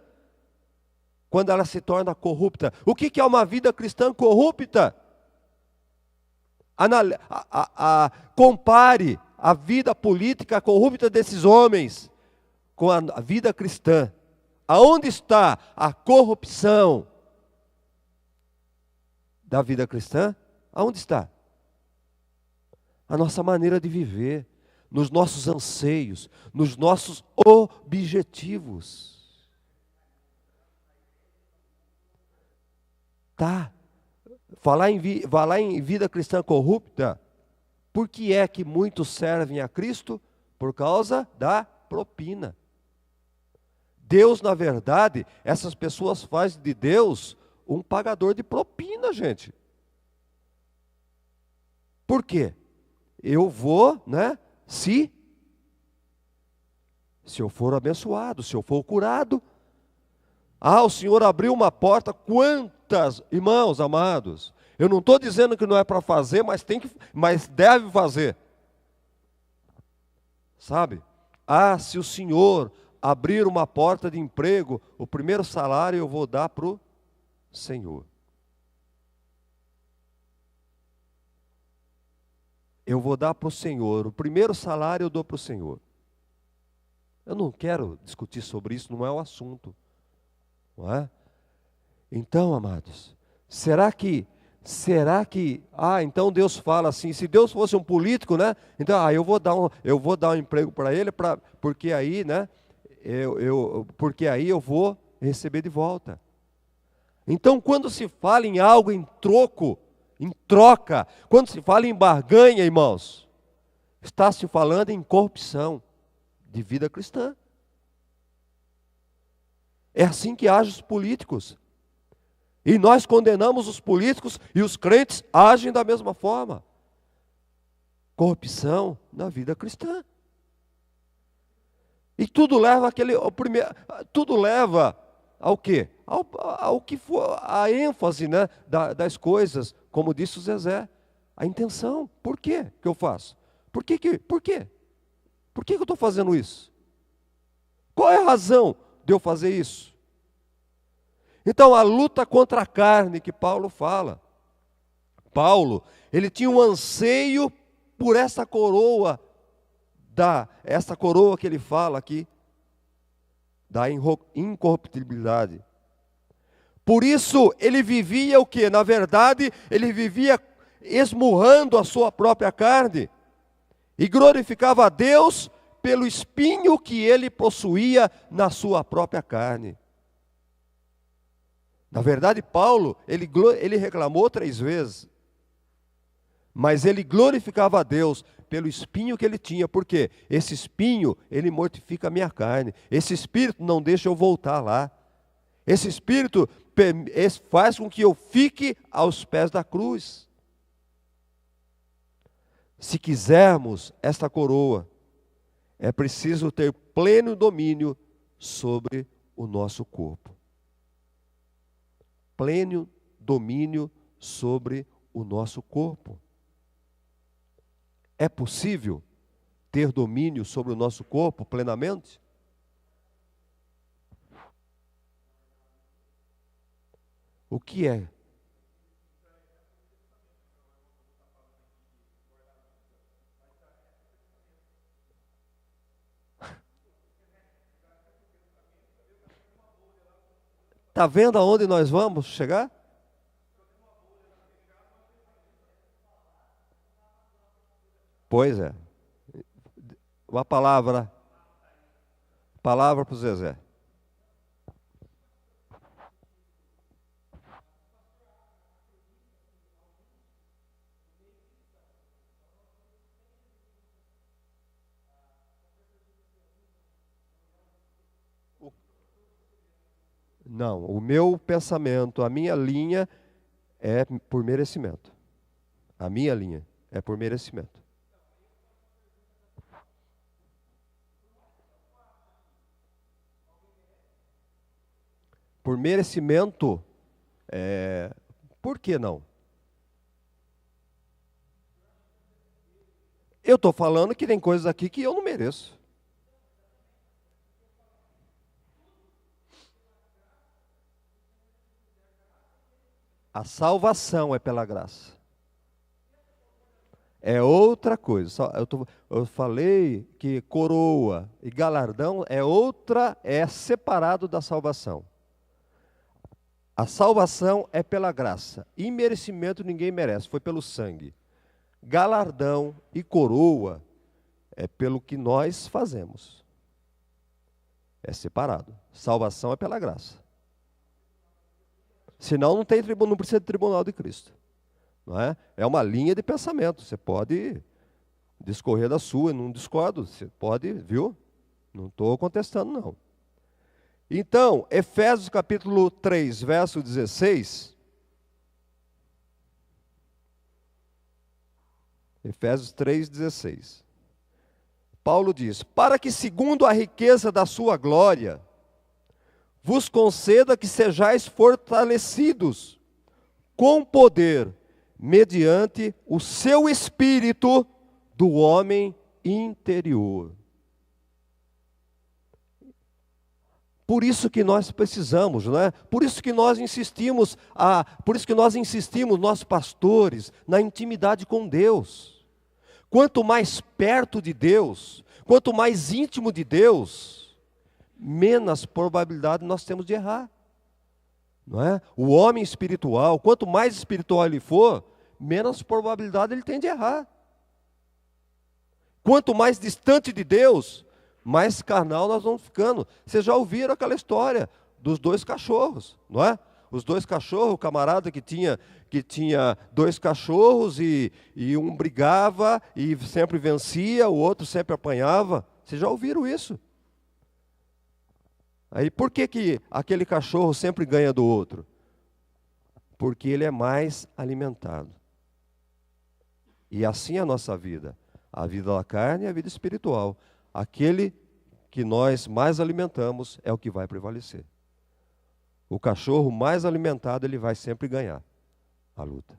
Quando ela se torna corrupta. O que é uma vida cristã corrupta? Compare a vida política corrupta desses homens com a vida cristã. Aonde está a corrupção da vida cristã? Aonde está? A nossa maneira de viver, nos nossos anseios, nos nossos objetivos. Tá? Falar em vida cristã corrupta, por que é que muitos servem a Cristo? Por causa da propina. Deus, na verdade, essas pessoas fazem de Deus um pagador de propina, gente. Por quê? Eu vou, né? Se eu for abençoado, se eu for curado. Ah, o Senhor abriu uma porta. Quantas, irmãos amados, eu não estou dizendo que não é para fazer, mas deve fazer. Sabe? Ah, se o Senhor abrir uma porta de emprego, o primeiro salário eu vou dar para o Senhor. Eu vou dar para o Senhor, o primeiro salário eu dou para o Senhor. Eu não quero discutir sobre isso, não é o assunto. Não é? Então, amados, será que, então Deus fala assim, se Deus fosse um político, né? Então, eu vou dar um emprego para ele, porque aí, né? Porque aí eu vou receber de volta. Então, quando se fala em algo em troco, em troca, quando se fala em barganha, irmãos, está se falando em corrupção de vida cristã. É assim que agem os políticos. E nós condenamos os políticos e os crentes agem da mesma forma. Corrupção na vida cristã. E tudo leva tudo leva ao quê? Ao que for a ênfase, né, das coisas, como disse o Zezé, a intenção. Por quê que eu faço? Por quê? Por quê que eu estou fazendo isso? Qual é a razão de eu fazer isso? Então, a luta contra a carne que Paulo fala. Paulo, ele tinha um anseio por essa coroa, essa coroa que ele fala aqui, da incorruptibilidade. Por isso, ele vivia o quê? Na verdade, ele vivia esmurrando a sua própria carne e glorificava a Deus pelo espinho que ele possuía na sua própria carne. Na verdade, Paulo, ele reclamou 3 vezes, mas ele glorificava a Deus pelo espinho que ele tinha, porque esse espinho, ele mortifica a minha carne, esse espírito não deixa eu voltar lá, esse espírito faz com que eu fique aos pés da cruz. Se quisermos esta coroa, é preciso ter pleno domínio sobre o nosso corpo. Pleno domínio sobre o nosso corpo. É possível ter domínio sobre o nosso corpo plenamente? O que é? Está vendo aonde nós vamos chegar? Pois é. Uma palavra para o Zezé. Não, o meu pensamento, a minha linha é por merecimento. A minha linha é por merecimento. Por merecimento, por que não? Eu estou falando que tem coisas aqui que eu não mereço. A salvação é pela graça. É outra coisa. Eu falei que coroa e galardão é outra, é separado da salvação. A salvação é pela graça. E merecimento ninguém merece, foi pelo sangue. Galardão e coroa é pelo que nós fazemos. É separado. Salvação é pela graça. Senão não tem tribunal, não precisa de tribunal de Cristo. Não é? É uma linha de pensamento. Você pode discorrer da sua, não discordo. Você pode, viu? Não estou contestando, não. Então, Efésios capítulo 3, verso 16. Efésios 3,16. Paulo diz: para que segundo a riqueza da sua glória, vos conceda que sejais fortalecidos com poder, mediante o seu espírito do homem interior. Por isso que nós precisamos, não é? Por isso que nós insistimos, nós pastores, na intimidade com Deus. Quanto mais perto de Deus, quanto mais íntimo de Deus, menos probabilidade nós temos de errar. Não é? O homem espiritual, quanto mais espiritual ele for, menos probabilidade ele tem de errar. Quanto mais distante de Deus, mais carnal nós vamos ficando. Vocês já ouviram aquela história dos dois cachorros, não é? Os dois cachorros, o camarada que tinha dois cachorros e um brigava e sempre vencia, o outro sempre apanhava. Vocês já ouviram isso? Aí por que aquele cachorro sempre ganha do outro? Porque ele é mais alimentado. E assim é a nossa vida. A vida da carne e a vida espiritual. Aquele que nós mais alimentamos é o que vai prevalecer. O cachorro mais alimentado, ele vai sempre ganhar a luta.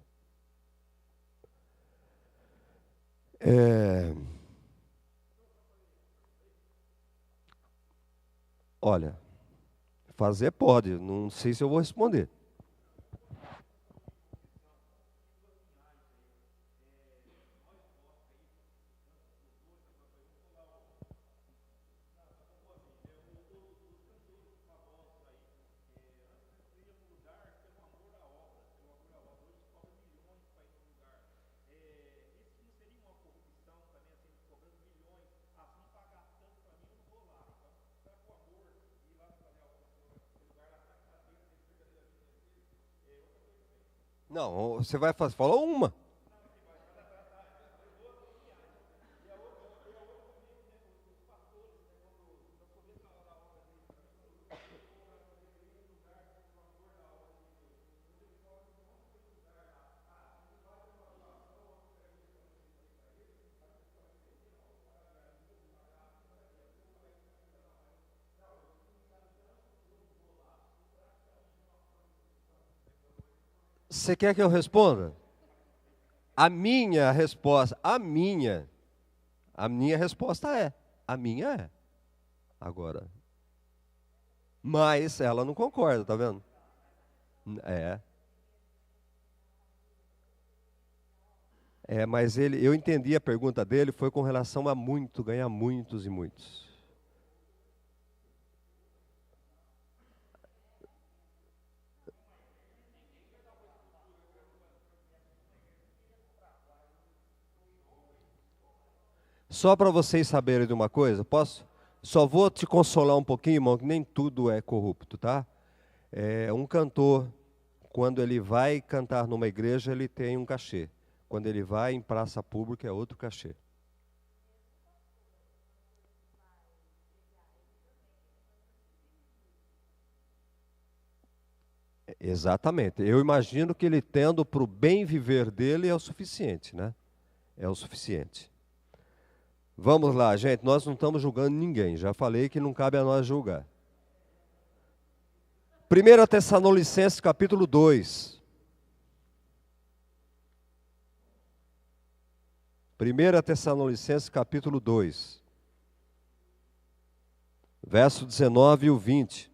Olha, fazer pode, não sei se eu vou responder. Não, você vai fazer, falou uma. Você quer que eu responda? A minha resposta é, a minha é. Agora, mas ela não concorda, tá vendo? É. Mas eu entendi a pergunta dele, foi com relação a muito, ganhar muitos e muitos. Só para vocês saberem de uma coisa, posso? Só vou te consolar um pouquinho, irmão, que nem tudo é corrupto, tá? Um cantor, quando ele vai cantar numa igreja, ele tem um cachê. Quando ele vai em praça pública, é outro cachê. Exatamente. Eu imagino que ele tendo para o bem viver dele é o suficiente, né? É o suficiente. Vamos lá, gente, nós não estamos julgando ninguém. Já falei que não cabe a nós julgar. 1 Tessalonicenses capítulo 2. 1 Tessalonicenses capítulo 2. Verso 19 e o 20.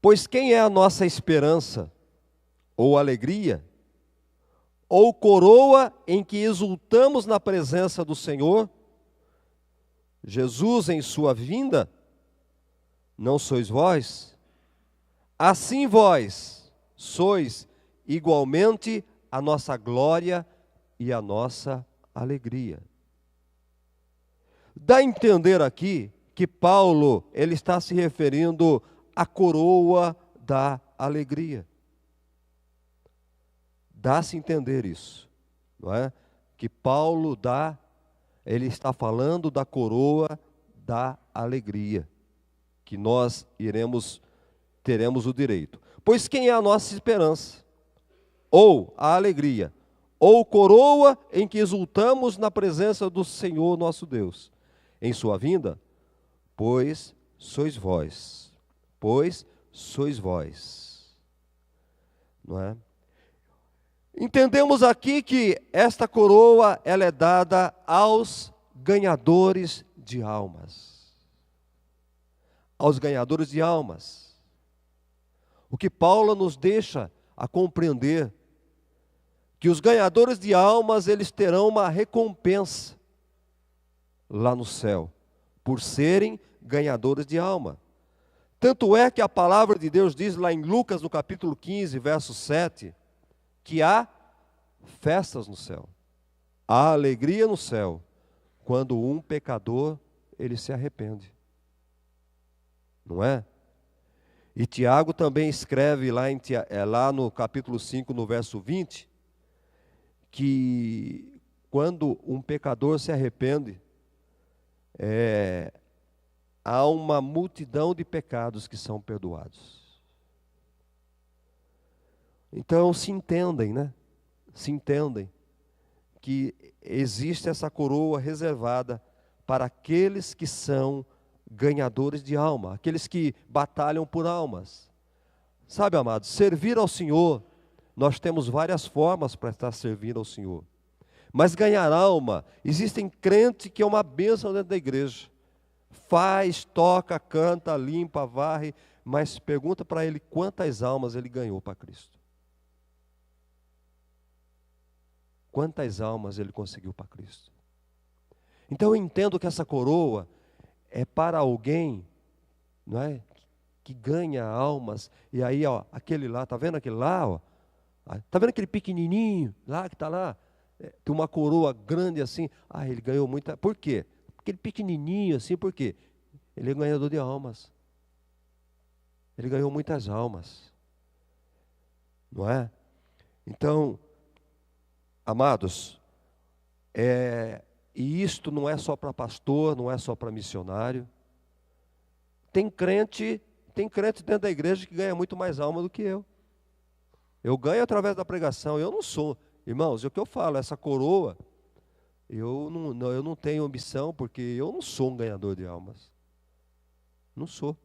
Pois quem é a nossa esperança, ou alegria, ou coroa em que exultamos na presença do Senhor? Jesus em sua vinda? Não sois vós? Assim vós sois igualmente a nossa glória e a nossa alegria. Dá a entender aqui que Paulo, ele está se referindo à coroa da alegria. Dá-se a entender isso, não é? Que Paulo ele está falando da coroa da alegria, que nós teremos o direito. Pois quem é a nossa esperança? Ou a alegria, ou coroa em que exultamos na presença do Senhor nosso Deus, em sua vinda? Pois sois vós, não é? Entendemos aqui que esta coroa, ela é dada aos ganhadores de almas. Aos ganhadores de almas. O que Paulo nos deixa a compreender, que os ganhadores de almas, eles terão uma recompensa lá no céu, por serem ganhadores de alma. Tanto é que a palavra de Deus diz lá em Lucas, no capítulo 15, verso 7, que há festas no céu, há alegria no céu, quando um pecador, ele se arrepende. Não é? E Tiago também escreve lá no capítulo 5, no verso 20, que quando um pecador se arrepende, há uma multidão de pecados que são perdoados. Então se entendem, né? Se entendem que existe essa coroa reservada para aqueles que são ganhadores de alma, aqueles que batalham por almas. Sabe, amados, servir ao Senhor, nós temos várias formas para estar servindo ao Senhor. Mas ganhar alma, existem crentes que é uma bênção dentro da igreja. Faz, toca, canta, limpa, varre, mas pergunta para ele quantas almas ele ganhou para Cristo. Quantas almas ele conseguiu para Cristo. Então eu entendo que essa coroa é para alguém, não é? Que ganha almas. E aí, ó, aquele lá, tá vendo aquele lá, ó? Tá vendo aquele pequenininho lá que está lá? Tem uma coroa grande assim. Ah, ele ganhou muita. Por quê? Aquele pequenininho assim, por quê? Ele é ganhador de almas. Ele ganhou muitas almas. Não é? Então, amados, e isto não é só para pastor, não é só para missionário. Tem crente dentro da igreja que ganha muito mais alma do que eu. Eu ganho através da pregação, eu não sou. Irmãos, é o que eu falo, essa coroa, eu não tenho ambição, porque eu não sou um ganhador de almas. Não sou.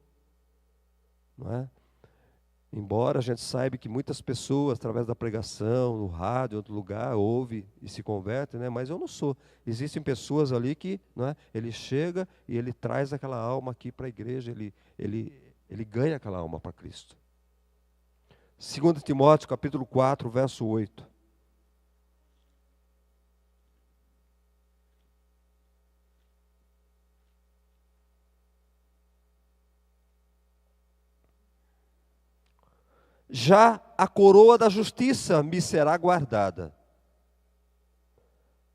Não é? Embora a gente saiba que muitas pessoas, através da pregação, no rádio, em outro lugar, ouvem e se convertem, né? Mas eu não sou. Existem pessoas ali que, não é? Ele chega e ele traz aquela alma aqui para a igreja, ele ganha aquela alma para Cristo. 2 Timóteo, capítulo 4, verso 8. Já a coroa da justiça me será guardada.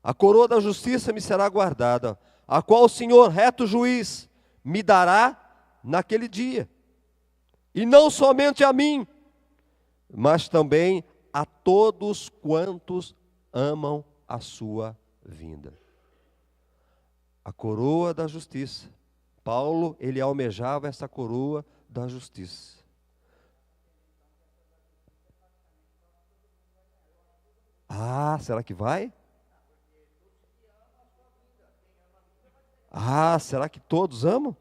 A coroa da justiça me será guardada, a qual o Senhor, reto juiz, me dará naquele dia. E não somente a mim, mas também a todos quantos amam a sua vinda. A coroa da justiça. Paulo, ele almejava essa coroa da justiça. Ah, será que vai? Ah, será que todos amam?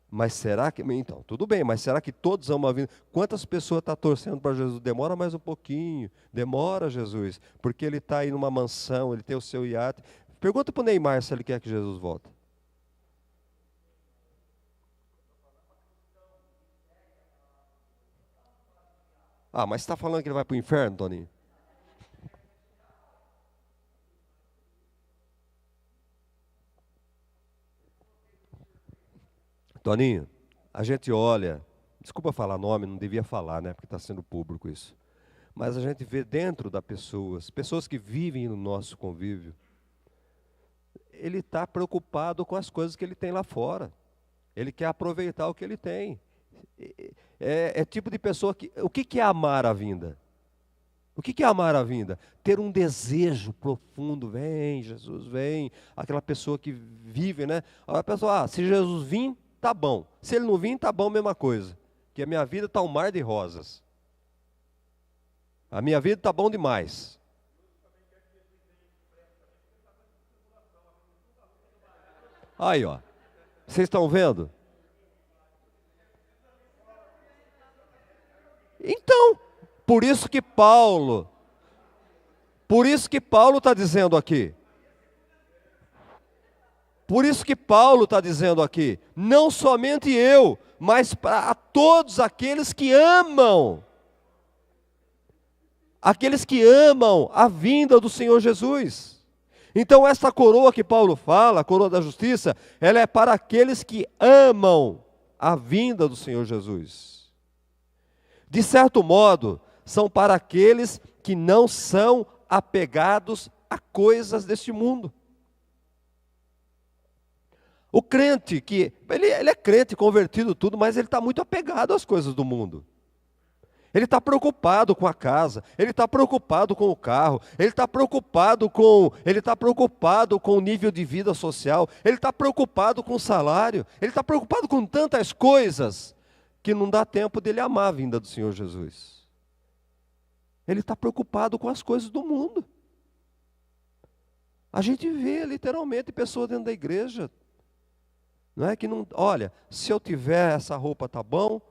Mas será que... Então, tudo bem, mas será que todos amam a vida? Quantas pessoas estão torcendo para Jesus? Demora mais um pouquinho. Demora, Jesus. Porque ele está aí numa mansão, ele tem o seu iate. Pergunta para o Neymar se ele quer que Jesus volte. Ah, mas você está falando que ele vai para o inferno, Toninho? Toninho, a gente olha... Desculpa falar nome, não devia falar, né? Porque está sendo público isso. Mas a gente vê dentro das pessoas, pessoas que vivem no nosso convívio, ele está preocupado com as coisas que ele tem lá fora. Ele quer aproveitar o que ele tem. É tipo de pessoa que... O que é amar a vinda? O que é amar a vinda? Ter um desejo profundo. Vem, Jesus, vem. Aquela pessoa que vive, né? A pessoa, se Jesus vir, tá bom. Se ele não vir, tá bom, mesma coisa. Que a minha vida está um mar de rosas. A minha vida está bom demais. Aí, ó. Vocês estão vendo? Então, por isso que Paulo está dizendo aqui. Por isso que Paulo está dizendo aqui, não somente eu, mas para todos aqueles que amam a vinda do Senhor Jesus. Então essa coroa que Paulo fala, a coroa da justiça, ela é para aqueles que amam a vinda do Senhor Jesus. De certo modo, são para aqueles que não são apegados a coisas deste mundo. O crente, ele é crente, convertido tudo, mas ele está muito apegado às coisas do mundo. Ele está preocupado com a casa, ele está preocupado com o carro, ele está preocupado com o nível de vida social, ele está preocupado com o salário, ele está preocupado com tantas coisas que não dá tempo dele amar a vinda do Senhor Jesus. Ele está preocupado com as coisas do mundo. A gente vê literalmente pessoas dentro da igreja, não é que não, olha, se eu tiver essa roupa tá bom,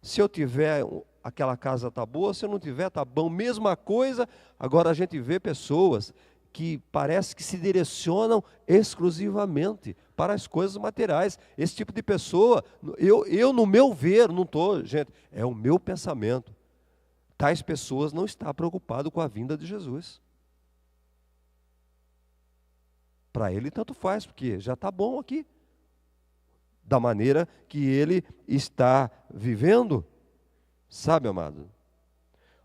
se eu tiver aquela casa tá boa, se eu não tiver tá bom, mesma coisa. Agora a gente vê pessoas que parece que se direcionam exclusivamente para as coisas materiais. Esse tipo de pessoa, eu no meu ver, não estou, gente, é o meu pensamento. Tais pessoas não estão preocupadas com a vinda de Jesus. Para ele tanto faz, porque já está bom aqui. Da maneira que ele está vivendo. Sabe, amado?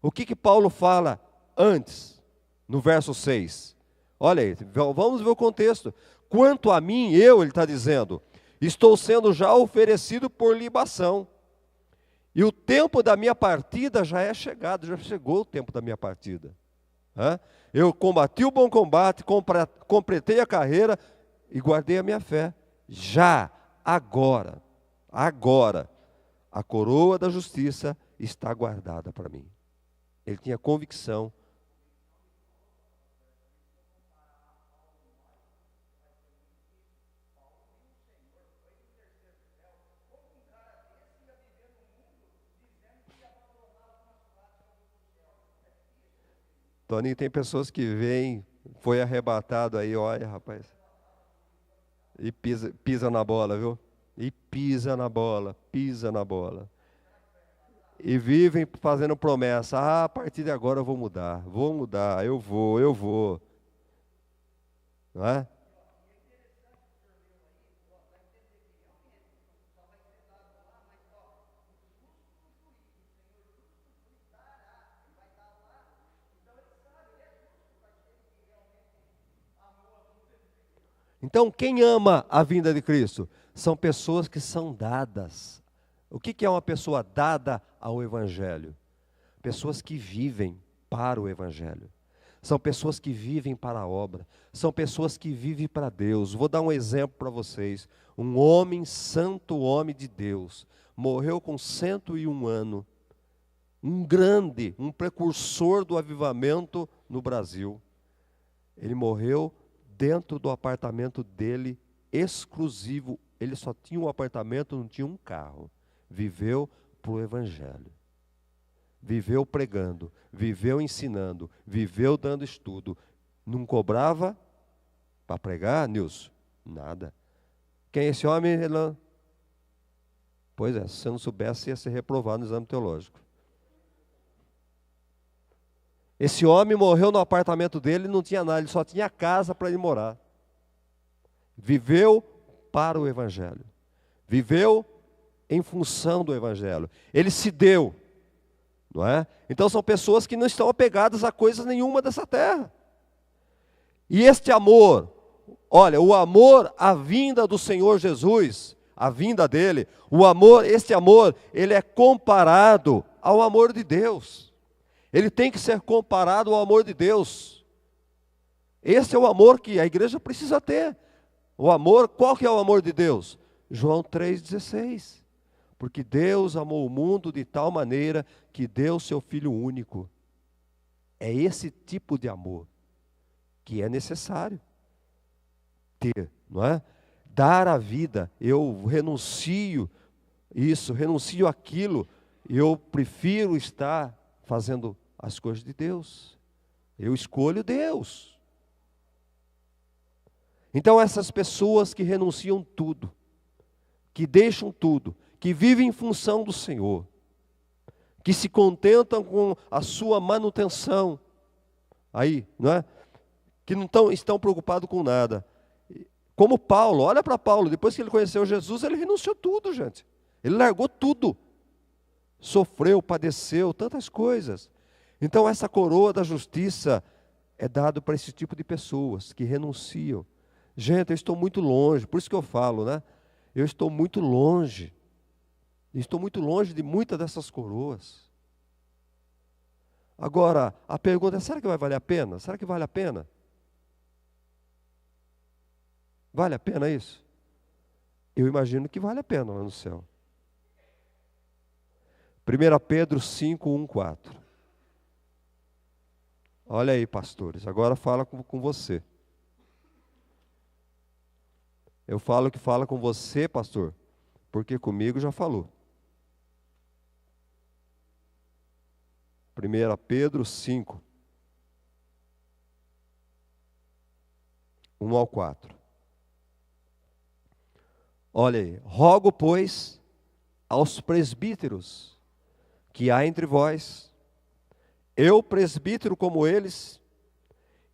O que Paulo fala antes, no verso 6? Olha aí, vamos ver o contexto. Quanto a mim, ele está dizendo, estou sendo já oferecido por libação. E o tempo da minha partida já é chegado, já chegou o tempo da minha partida. Eu combati o bom combate, completei a carreira e guardei a minha fé. Já, agora, a coroa da justiça está guardada para mim. Ele tinha convicção. Toninho, tem pessoas que vêm, foi arrebatado aí, olha, rapaz. E pisa na bola, viu? E pisa na bola, pisa na bola. E vivem fazendo promessa, a partir de agora eu vou mudar, eu vou. Não é? Então, quem ama a vinda de Cristo? São pessoas que são dadas. O que é uma pessoa dada ao Evangelho? Pessoas que vivem para o Evangelho. São pessoas que vivem para a obra. São pessoas que vivem para Deus. Vou dar um exemplo para vocês. Um homem, santo homem de Deus, morreu com 101 anos. Um grande, um precursor do avivamento no Brasil. Ele morreu dentro do apartamento dele, exclusivo. Ele só tinha um apartamento, não tinha um carro. Viveu para o Evangelho. Viveu pregando, viveu ensinando, viveu dando estudo. Não cobrava para pregar, Nilson? Nada. Quem é esse homem, Elan? Pois é, se você não soubesse, ia ser reprovado no exame teológico. Esse homem morreu no apartamento dele, não tinha nada, ele só tinha casa para ele morar. Viveu para o Evangelho. Viveu em função do Evangelho. Ele se deu. Não é? Então são pessoas que não estão apegadas a coisa nenhuma dessa terra. E este amor, olha, o amor à vinda do Senhor Jesus, a vinda dele, este amor, ele é comparado ao amor de Deus. Ele tem que ser comparado ao amor de Deus. Esse é o amor que a igreja precisa ter. O amor, qual que é o amor de Deus? João 3,16. Porque Deus amou o mundo de tal maneira que deu seu Filho único. É esse tipo de amor que é necessário ter, não é? Dar a vida, eu renuncio isso, renuncio aquilo, eu prefiro estar fazendo as coisas de Deus. Eu escolho Deus. Então essas pessoas que renunciam tudo, que deixam tudo, que vivem em função do Senhor, que se contentam com a sua manutenção, aí, não é? Que não estão preocupados com nada. Como Paulo, olha para Paulo, depois que ele conheceu Jesus, ele renunciou tudo, gente. Ele largou tudo. Sofreu, padeceu, tantas coisas. Então essa coroa da justiça é dada para esse tipo de pessoas que renunciam. Gente, eu estou muito longe, por isso que eu falo, né? Eu estou muito longe. Estou muito longe de muitas dessas coroas. Agora, a pergunta é, será que vai valer a pena? Será que vale a pena? Vale a pena isso? Eu imagino que vale a pena lá no céu. 1 Pedro 5, 1, 4. Olha aí, pastores, agora fala com você. Eu falo que fala com você, pastor, porque comigo já falou. 1 Pedro 5, 1 ao 4. Olha aí. Rogo, pois, aos presbíteros que há entre vós, eu, presbítero como eles,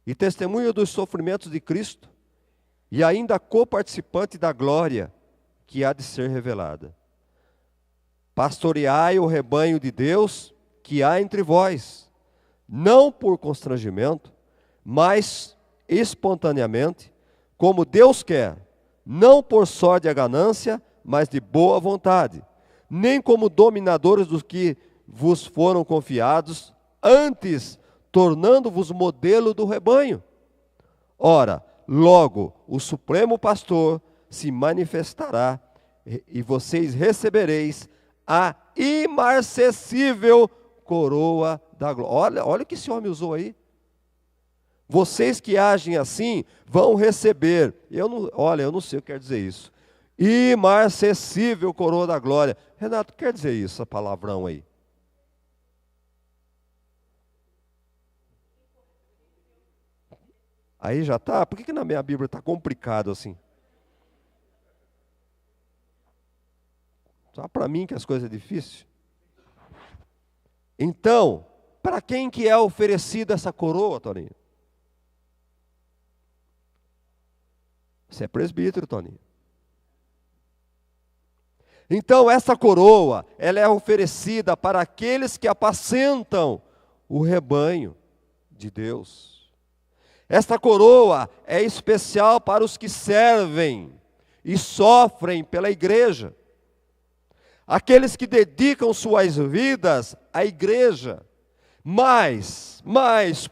e testemunho dos sofrimentos de Cristo, e ainda coparticipante da glória que há de ser revelada. Pastoreai o rebanho de Deus que há entre vós, não por constrangimento, mas espontaneamente, como Deus quer, não por sorte a ganância, mas de boa vontade, nem como dominadores dos que vos foram confiados, antes tornando-vos modelo do rebanho. Ora, logo o Supremo Pastor se manifestará, e vocês recebereis a imarcessível coroa da glória. Olha o que esse homem usou aí. Vocês que agem assim vão receber. Eu não sei o que quer dizer isso. Imarcessível coroa da glória. Renato, o que quer dizer isso, essa palavrão aí? Aí já está? Por que na minha Bíblia está complicado assim? Só para mim que as coisas são difíceis? Então, para quem que é oferecida essa coroa, Toninho? Você é presbítero, Toninho. Então, essa coroa, ela é oferecida para aqueles que apacentam o rebanho de Deus. Esta coroa é especial para os que servem e sofrem pela igreja. Aqueles que dedicam suas vidas à igreja,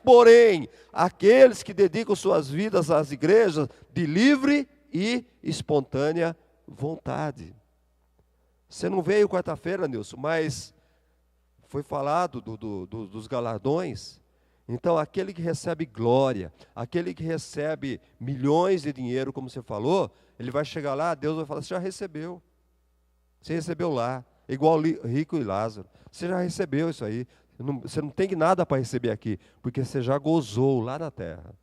Porém, aqueles que dedicam suas vidas às igrejas de livre e espontânea vontade. Você não veio quarta-feira, Nilson, mas foi falado dos galardões. Então, aquele que recebe glória, aquele que recebe milhões de dinheiro, como você falou, ele vai chegar lá, Deus vai falar, você já recebeu. Você recebeu lá, igual rico e Lázaro. Você já recebeu isso aí. Você não tem nada para receber aqui, porque você já gozou lá na terra.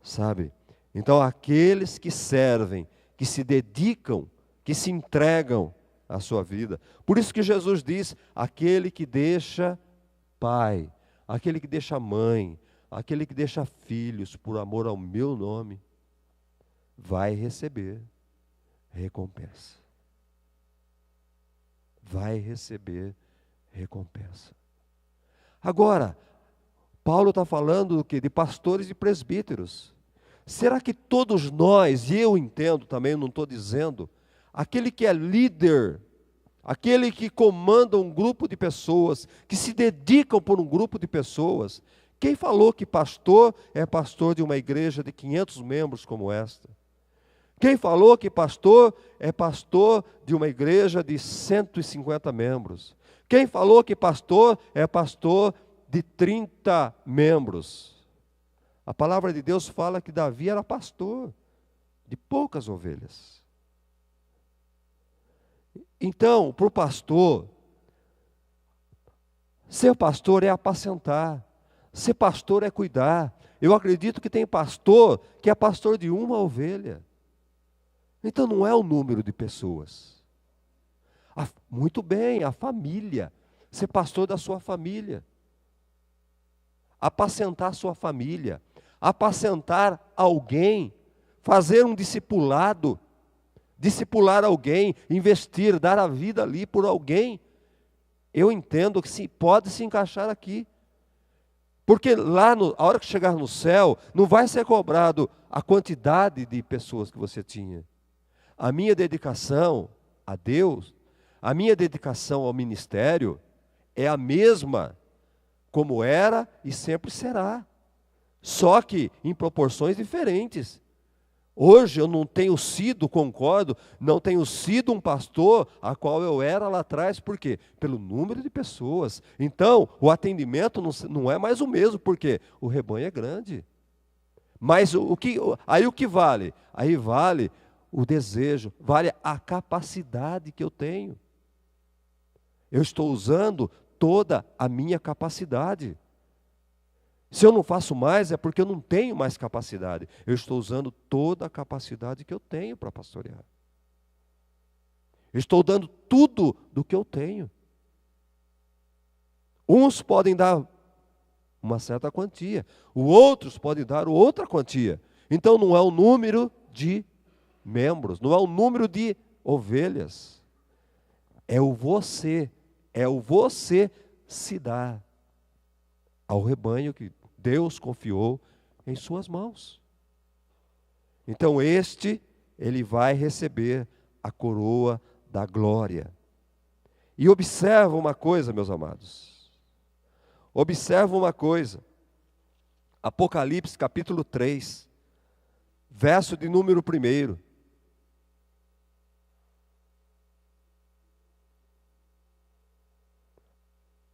Sabe? Então, aqueles que servem, que se dedicam, que se entregam à sua vida. Por isso que Jesus diz, aquele que deixa pai, aquele que deixa mãe, aquele que deixa filhos por amor ao meu nome, vai receber recompensa. Vai receber recompensa. Agora, Paulo está falando do quê? De pastores e presbíteros. Será que todos nós, e eu entendo também, não estou dizendo, aquele que é líder, aquele que comanda um grupo de pessoas, que se dedicam por um grupo de pessoas, quem falou que pastor é pastor de uma igreja de 500 membros como esta? Quem falou que pastor é pastor de uma igreja de 150 membros? Quem falou que pastor é pastor de 30 membros? A palavra de Deus fala que Davi era pastor de poucas ovelhas. Então, para o pastor, ser pastor é apacentar, ser pastor é cuidar. Eu acredito que tem pastor que é pastor de uma ovelha. Então não é o número de pessoas. Muito bem, a família. Ser pastor da sua família. Apacentar a sua família. Apacentar alguém. Fazer um discipulado. Discipular alguém. Investir, dar a vida ali por alguém. Eu entendo que pode se encaixar aqui. Porque lá, a hora que chegar no céu, não vai ser cobrado a quantidade de pessoas que você tinha. A minha dedicação a Deus, a minha dedicação ao ministério é a mesma como era e sempre será. Só que em proporções diferentes. Hoje eu não tenho sido, concordo, não tenho sido um pastor a qual eu era lá atrás. Por quê? Pelo número de pessoas. Então, o atendimento não é mais o mesmo, porque o rebanho é grande. Mas aí o que vale? Aí vale o desejo, vale a capacidade que eu tenho. Eu estou usando toda a minha capacidade. Se eu não faço mais, é porque eu não tenho mais capacidade. Eu estou usando toda a capacidade que eu tenho para pastorear. Eu estou dando tudo do que eu tenho. Uns podem dar uma certa quantia, os outros podem dar outra quantia. Então não é o número de membros, não é o número de ovelhas, é o você se dar ao rebanho que Deus confiou em suas mãos. Então ele vai receber a coroa da glória. E observa uma coisa, meus amados, observa uma coisa, Apocalipse capítulo 3, verso de número 1.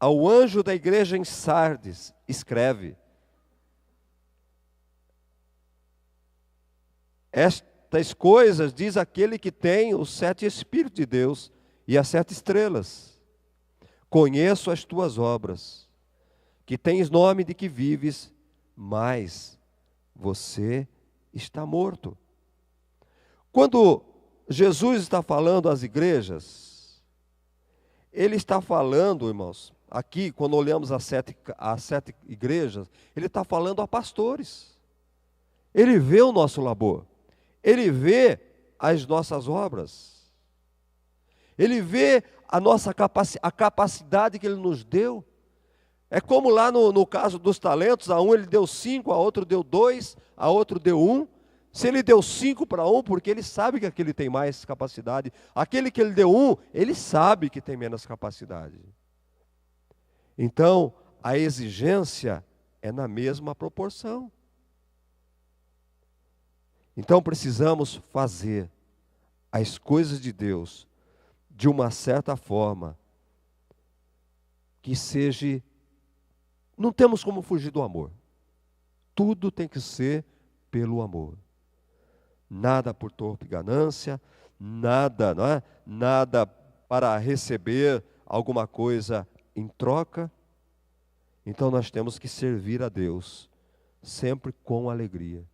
Ao anjo da igreja em Sardes, escreve: estas coisas diz aquele que tem os 7 Espíritos de Deus e as 7 estrelas. Conheço as tuas obras, que tens nome de que vives, mas você está morto. Quando Jesus está falando às igrejas, ele está falando, irmãos, aqui, quando olhamos as 7 igrejas, ele está falando a pastores. Ele vê o nosso labor. Ele vê as nossas obras. Ele vê a capacidade que Ele nos deu. É como lá no caso dos talentos, a um Ele deu 5, a outro deu 2, a outro deu 1. Se Ele deu 5 para um, porque Ele sabe que aquele tem mais capacidade. Aquele que Ele deu 1, Ele sabe que tem menos capacidade. Então, a exigência é na mesma proporção. Então, precisamos fazer as coisas de Deus de uma certa forma que seja. Não temos como fugir do amor. Tudo tem que ser pelo amor. Nada por torpe ganância, nada, não é? Nada para receber alguma coisa em troca. Então nós temos que servir a Deus sempre com alegria,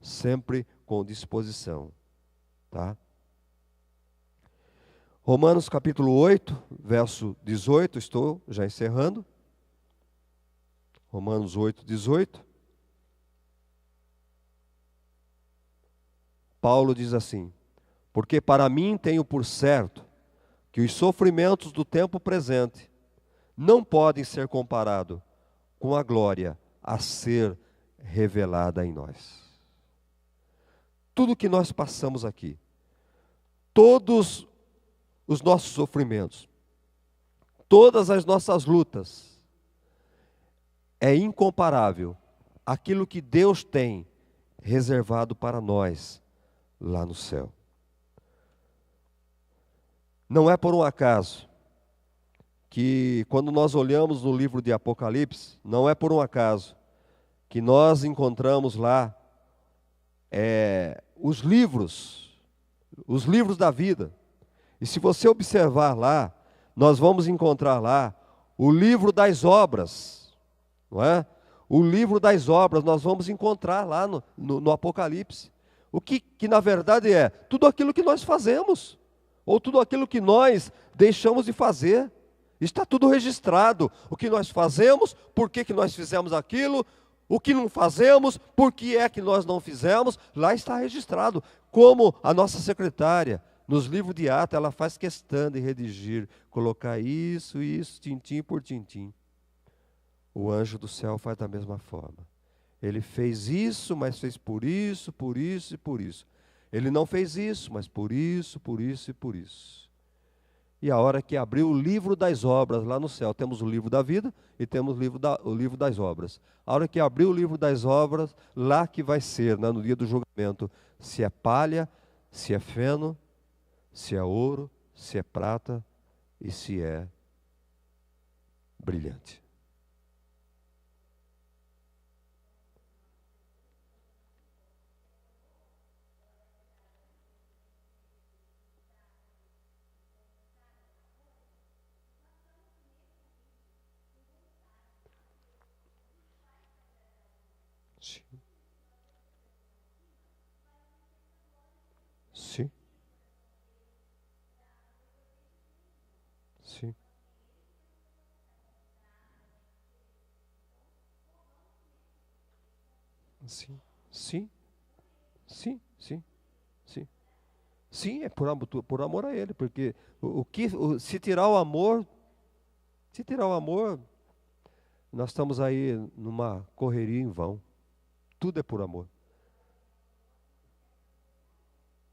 sempre com disposição, tá? Romanos capítulo 8, verso 18, estou já encerrando. Romanos 8, 18. Paulo diz assim: porque para mim tenho por certo que os sofrimentos do tempo presente não podem ser comparados com a glória a ser revelada em nós. Tudo que nós passamos aqui, todos os nossos sofrimentos, todas as nossas lutas, é incomparável àquilo que Deus tem reservado para nós lá no céu. Não é por um acaso que quando nós olhamos no livro de Apocalipse, não é por um acaso que nós encontramos lá os livros da vida. E se você observar lá, nós vamos encontrar lá o livro das obras, não é? O livro das obras nós vamos encontrar lá no Apocalipse. O que na verdade é tudo aquilo que nós fazemos, ou tudo aquilo que nós deixamos de fazer. Está tudo registrado. O que nós fazemos, por que nós fizemos aquilo, o que não fazemos, por que é que nós não fizemos, lá está registrado. Como a nossa secretária, nos livros de ata, ela faz questão de redigir, colocar isso, tintim por tintim. O anjo do céu faz da mesma forma. Ele fez isso, mas fez por isso e por isso. Ele não fez isso, mas por isso e por isso. E a hora que abriu o livro das obras lá no céu, temos o livro da vida e temos o livro das obras. A hora que abriu o livro das obras, lá que vai ser, né, no dia do julgamento, se é palha, se é feno, se é ouro, se é prata e se é brilhante. Sim. Sim. Sim. Sim. Sim. Sim. Sim. Sim, é por amor a Ele, porque se tirar o amor, nós estamos aí numa correria em vão. Tudo é por amor.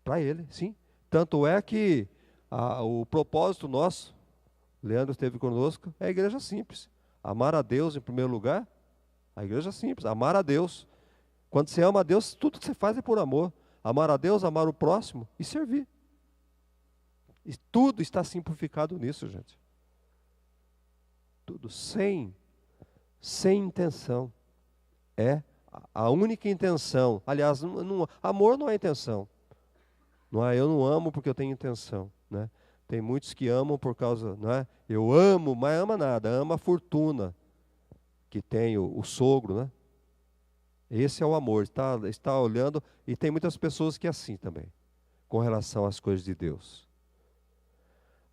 Para Ele, sim. Tanto é que o propósito nosso, Leandro esteve conosco, é a igreja simples. Amar a Deus em primeiro lugar, a igreja simples, amar a Deus. Quando você ama a Deus, tudo que você faz é por amor. Amar a Deus, amar o próximo e servir. E tudo está simplificado nisso, gente. Tudo sem intenção. É a única intenção. Aliás, amor não é intenção. Não é, eu não amo porque eu tenho intenção, né? Tem muitos que amam por causa, não é? Eu amo, mas ama nada, ama a fortuna que tem o sogro, né? Esse é o amor, está olhando, e tem muitas pessoas que é assim também, com relação às coisas de Deus.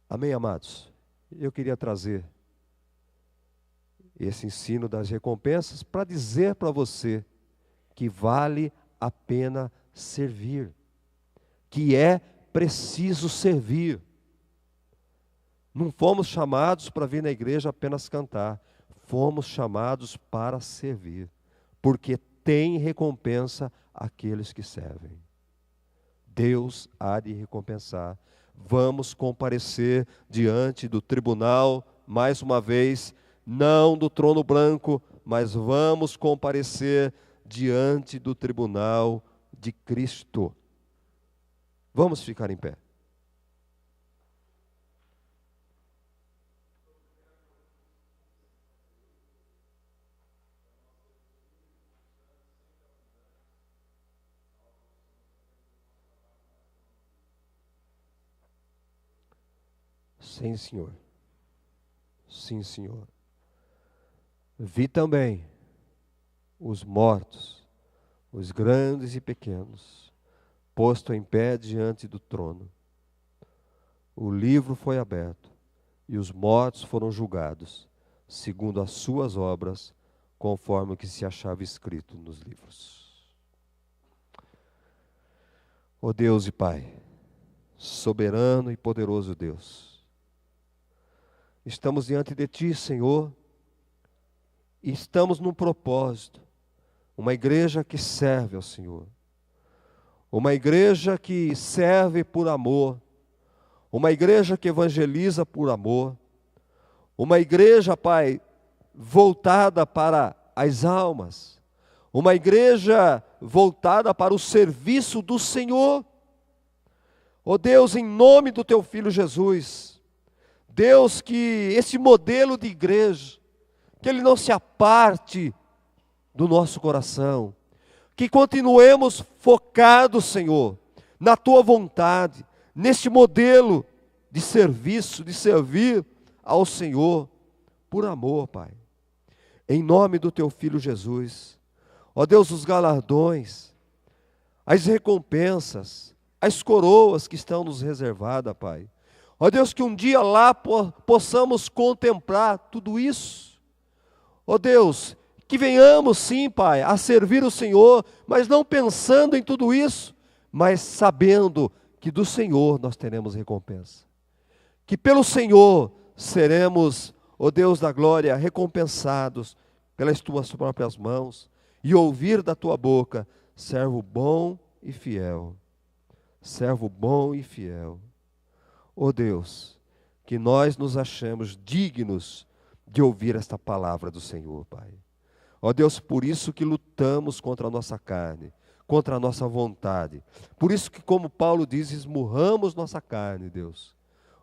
Amém, amados? Eu queria trazer esse ensino das recompensas para dizer para você que vale a pena servir, que é preciso servir. Não fomos chamados para vir na igreja apenas cantar, fomos chamados para servir, porque tem recompensa aqueles que servem. Deus há de recompensar. Vamos comparecer diante do tribunal, mais uma vez, não do trono branco, mas vamos comparecer diante do tribunal de Cristo. Vamos ficar em pé. Sim, Senhor. Sim, Senhor. Vi também os mortos, os grandes e pequenos, posto em pé diante do trono. O livro foi aberto e os mortos foram julgados, segundo as suas obras, conforme o que se achava escrito nos livros. Ó Deus e Pai, soberano e poderoso Deus, estamos diante de Ti, Senhor, e estamos num propósito, uma igreja que serve ao Senhor, uma igreja que serve por amor, uma igreja que evangeliza por amor, uma igreja, Pai, voltada para as almas, uma igreja voltada para o serviço do Senhor. Ó Deus, em nome do Teu Filho Jesus, Deus, que esse modelo de igreja, que ele não se aparte do nosso coração, que continuemos focados, Senhor, na Tua vontade, neste modelo de serviço, de servir ao Senhor, por amor, Pai. Em nome do Teu Filho Jesus, ó Deus, os galardões, as recompensas, as coroas que estão nos reservadas, Pai. Ó Deus, que um dia lá possamos contemplar tudo isso. Ó Deus, que venhamos sim, Pai, a servir o Senhor, mas não pensando em tudo isso, mas sabendo que do Senhor nós teremos recompensa. Que pelo Senhor seremos, ó Deus da glória, recompensados pelas Tuas próprias mãos, e ouvir da Tua boca, servo bom e fiel. Servo bom e fiel. Ó Deus, que nós nos achemos dignos de ouvir esta palavra do Senhor, Pai. Ó Deus, por isso que lutamos contra a nossa carne, contra a nossa vontade. Por isso que, como Paulo diz, esmurramos nossa carne, Deus.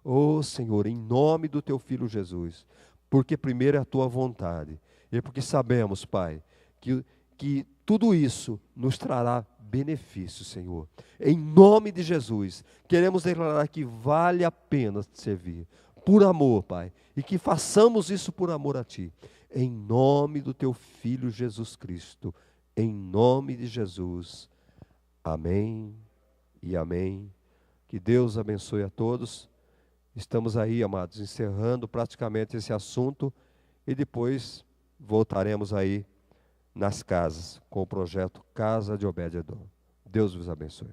Ó Senhor, em nome do Teu Filho Jesus, porque primeiro é a Tua vontade, e porque sabemos, Pai, que tudo isso nos trará benefício, Senhor. Em nome de Jesus, queremos declarar que vale a pena te servir, por amor, Pai, e que façamos isso por amor a Ti, em nome do Teu Filho Jesus Cristo, em nome de Jesus. Amém e amém. Que Deus abençoe a todos. Estamos aí, amados, encerrando praticamente esse assunto, e depois voltaremos aí nas casas, com o projeto Casa de Obed-Edom. Deus vos abençoe.